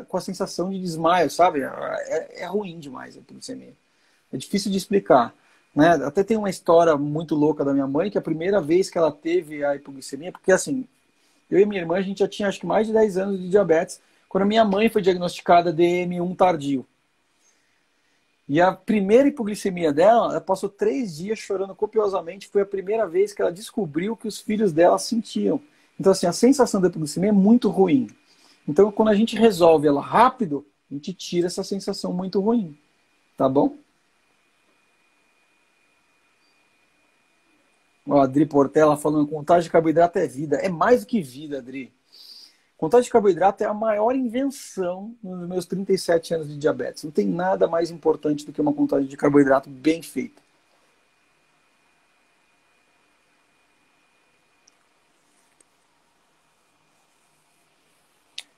com a sensação de desmaio, sabe? É ruim demais a hipoglicemia. É difícil de explicar. Né? Até tem uma história muito louca da minha mãe, que a primeira vez que ela teve a hipoglicemia, porque assim, eu e minha irmã, a gente já tinha acho que mais de 10 anos de diabetes, quando a minha mãe foi diagnosticada DM1 tardio. E a primeira hipoglicemia dela, ela passou 3 dias chorando copiosamente. Foi a primeira vez que ela descobriu que os filhos dela sentiam. Então, assim, a sensação da hipoglicemia é muito ruim. Então, quando a gente resolve ela rápido, a gente tira essa sensação muito ruim. Tá bom? Ó, a Adri Portela falando, contagem de carboidrato é vida. É mais do que vida, Adri. Contagem de carboidrato é a maior invenção nos meus 37 anos de diabetes. Não tem nada mais importante do que uma contagem de carboidrato bem feita.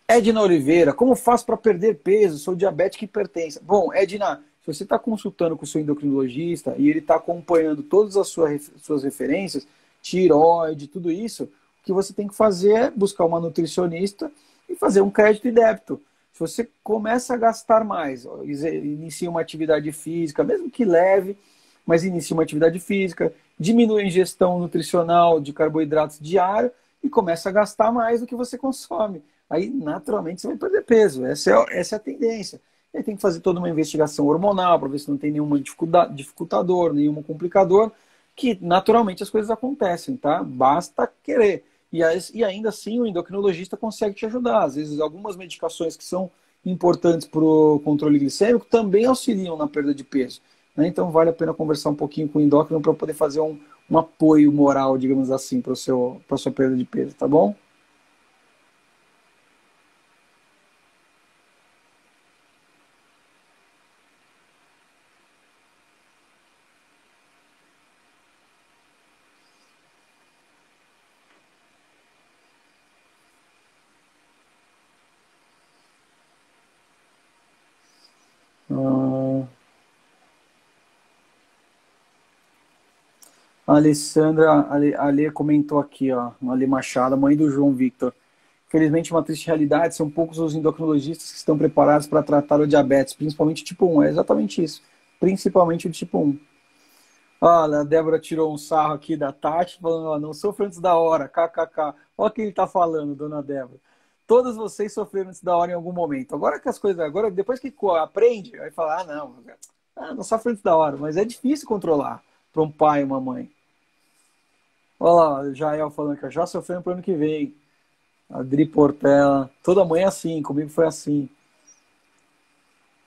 Edna Oliveira, como faço para perder peso? Sou diabética e hipertensa. Bom, Edna, se você está consultando com o seu endocrinologista e ele está acompanhando todas as suas referências, tireoide, tudo isso, o que você tem que fazer é buscar uma nutricionista e fazer um crédito e débito. Se você começa a gastar mais, inicia uma atividade física, mesmo que leve, mas inicia uma atividade física, diminui a ingestão nutricional de carboidratos diário e começa a gastar mais do que você consome. Aí, naturalmente, você vai perder peso. Essa é a tendência. E aí tem que fazer toda uma investigação hormonal para ver se não tem nenhum dificultador, nenhum complicador, que naturalmente as coisas acontecem, tá? Basta querer. E ainda assim o endocrinologista consegue te ajudar. Às vezes algumas medicações que são importantes para o controle glicêmico também auxiliam na perda de peso. Né? Então vale a pena conversar um pouquinho com o endócrino para poder fazer um apoio moral, digamos assim, para a sua perda de peso, tá bom? A Alessandra, a Ale comentou aqui, ó, a Ale Machado, mãe do João Victor. Infelizmente, uma triste realidade, são poucos os endocrinologistas que estão preparados para tratar o diabetes, principalmente tipo 1. É exatamente isso. Principalmente o tipo 1. Olha, a Débora tirou um sarro aqui da Tati, falando, ó, não sofro antes da hora, kkk. Olha o que ele está falando, dona Débora. Todos vocês sofreram antes da hora em algum momento. Agora que as coisas, agora depois que aprende, vai falar, não sofre antes da hora. Mas é difícil controlar para um pai e uma mãe. Olha lá, o Jael falando que já sofrendo para o ano que vem. Adri Portela. Toda mãe é assim, comigo foi assim.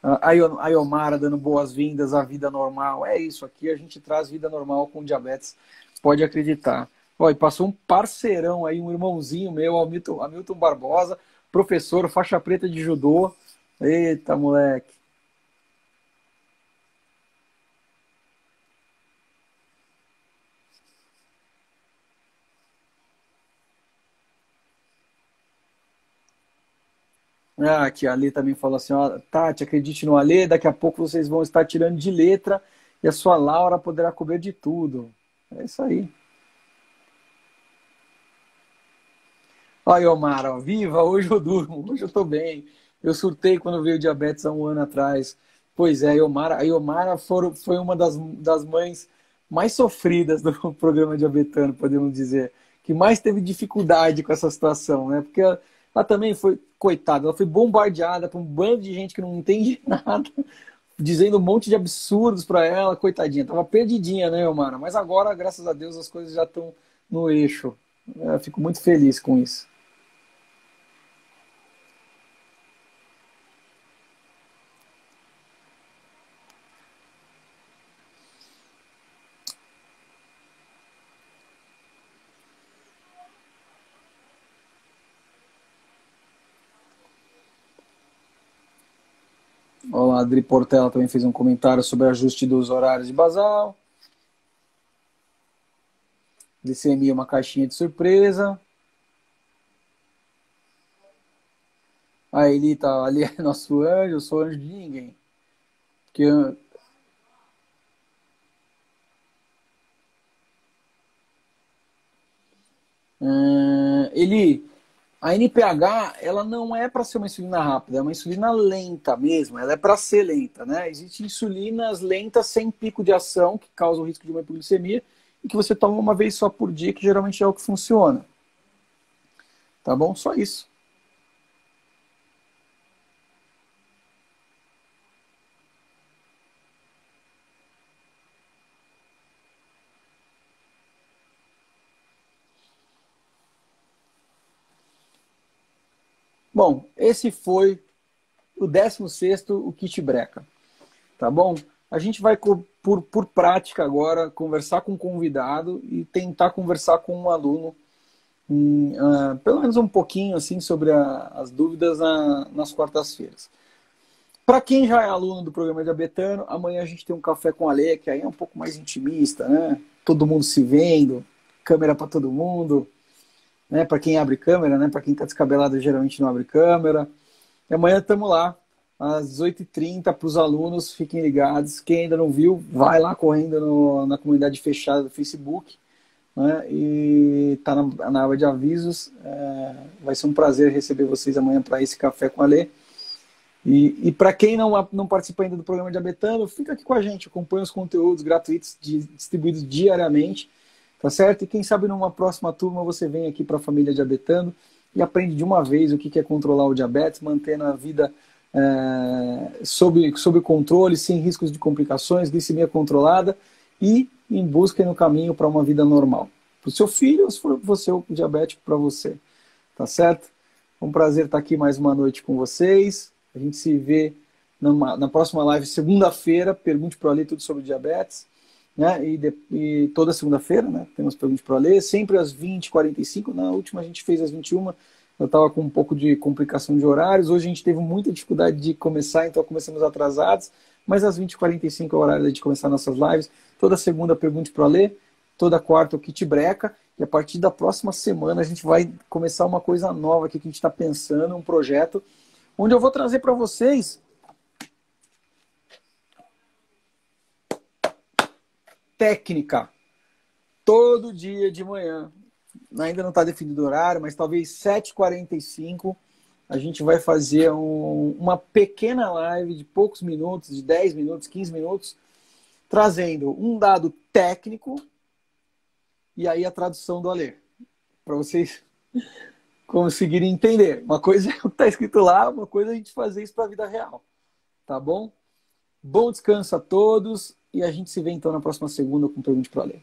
A Iomara dando boas-vindas à vida normal. É isso, aqui a gente traz vida normal com diabetes. Pode acreditar. Ó, e passou um parceirão aí, um irmãozinho meu, Hamilton Barbosa, professor, faixa preta de judô. Eita, moleque. Ah, que a Alê também falou assim, ó, Tati, acredite no Alê, daqui a pouco vocês vão estar tirando de letra e a sua Laura poderá comer de tudo. É isso aí. Olha, Omar, ó, viva, hoje eu durmo, hoje eu tô bem. Eu surtei quando veio diabetes há um ano atrás. Pois é, a Iomara foi uma das mães mais sofridas do programa diabetano, podemos dizer, que mais teve dificuldade com essa situação, né? Porque ela também foi, coitada, ela foi bombardeada por um bando de gente que não entende nada, dizendo um monte de absurdos para ela, coitadinha. Tava perdidinha, né, Iomara? Mas agora, graças a Deus, as coisas já estão no eixo. Eu fico muito feliz com isso. Olha lá, a Adri Portela também fez um comentário sobre ajuste dos horários de basal. Glicemia, uma caixinha de surpresa. A Elita, ali é nosso anjo, eu sou anjo de ninguém. Porque Eli, a NPH, ela não é para ser uma insulina rápida, é uma insulina lenta mesmo, ela é para ser lenta, né? Existem insulinas lentas sem pico de ação, que causam risco de uma hipoglicemia, e que você toma uma vez só por dia, que geralmente é o que funciona. Tá bom? Só isso. Bom, esse foi o 16º, o Kit Breca. Tá bom? A gente vai, por prática agora, conversar com o convidado e tentar conversar com um aluno, pelo menos um pouquinho assim, sobre as dúvidas nas quartas-feiras. Para quem já é aluno do programa Diabetano, amanhã a gente tem um café com a Lê, que aí é um pouco mais intimista, né? Todo mundo se vendo, câmera para todo mundo, né? Para quem abre câmera, né? Para quem está descabelado geralmente não abre câmera. E amanhã estamos lá, às 8h30, para os alunos, fiquem ligados. Quem ainda não viu, vai lá correndo na comunidade fechada do Facebook, né? E está na aba de avisos. Vai ser um prazer receber vocês amanhã para esse café com a Lê. E para quem não participa ainda do programa Diabetano, fica aqui com a gente, acompanha os conteúdos gratuitos distribuídos diariamente, tá certo? E quem sabe numa próxima turma você vem aqui para a família Diabetano e aprende de uma vez o que é controlar o diabetes, mantendo a vida sob controle, sem riscos de complicações, glicemia controlada e em busca e no caminho para uma vida normal. Para o seu filho ou se for você o diabético para você, tá certo? É um prazer estar aqui mais uma noite com vocês. A gente se vê na próxima live, segunda-feira, Pergunte pro Alê tudo sobre diabetes, né? E toda segunda-feira, né? Temos Pergunte pro Alê, sempre às 20h45. Na última a gente fez às 21h. Eu estava com um pouco de complicação de horários. Hoje a gente teve muita dificuldade de começar, então começamos atrasados. Mas às 20h45 é o horário de começar nossas lives. Toda segunda, Pergunte pro Alê. Toda quarta, o Kit Breca. E a partir da próxima semana a gente vai começar uma coisa nova aqui que a gente está pensando, um projeto onde eu vou trazer para vocês técnica todo dia de manhã. Ainda não está definido o horário, mas talvez 7h45 a gente vai fazer uma pequena live de poucos minutos, de 10 minutos, 15 minutos, trazendo um dado técnico e aí a tradução do Alê, para vocês conseguirem entender. Uma coisa é o que está escrito lá, uma coisa é a gente fazer isso para a vida real. Tá bom? Bom descanso a todos e a gente se vê então na próxima segunda com Pergunte pro Alê.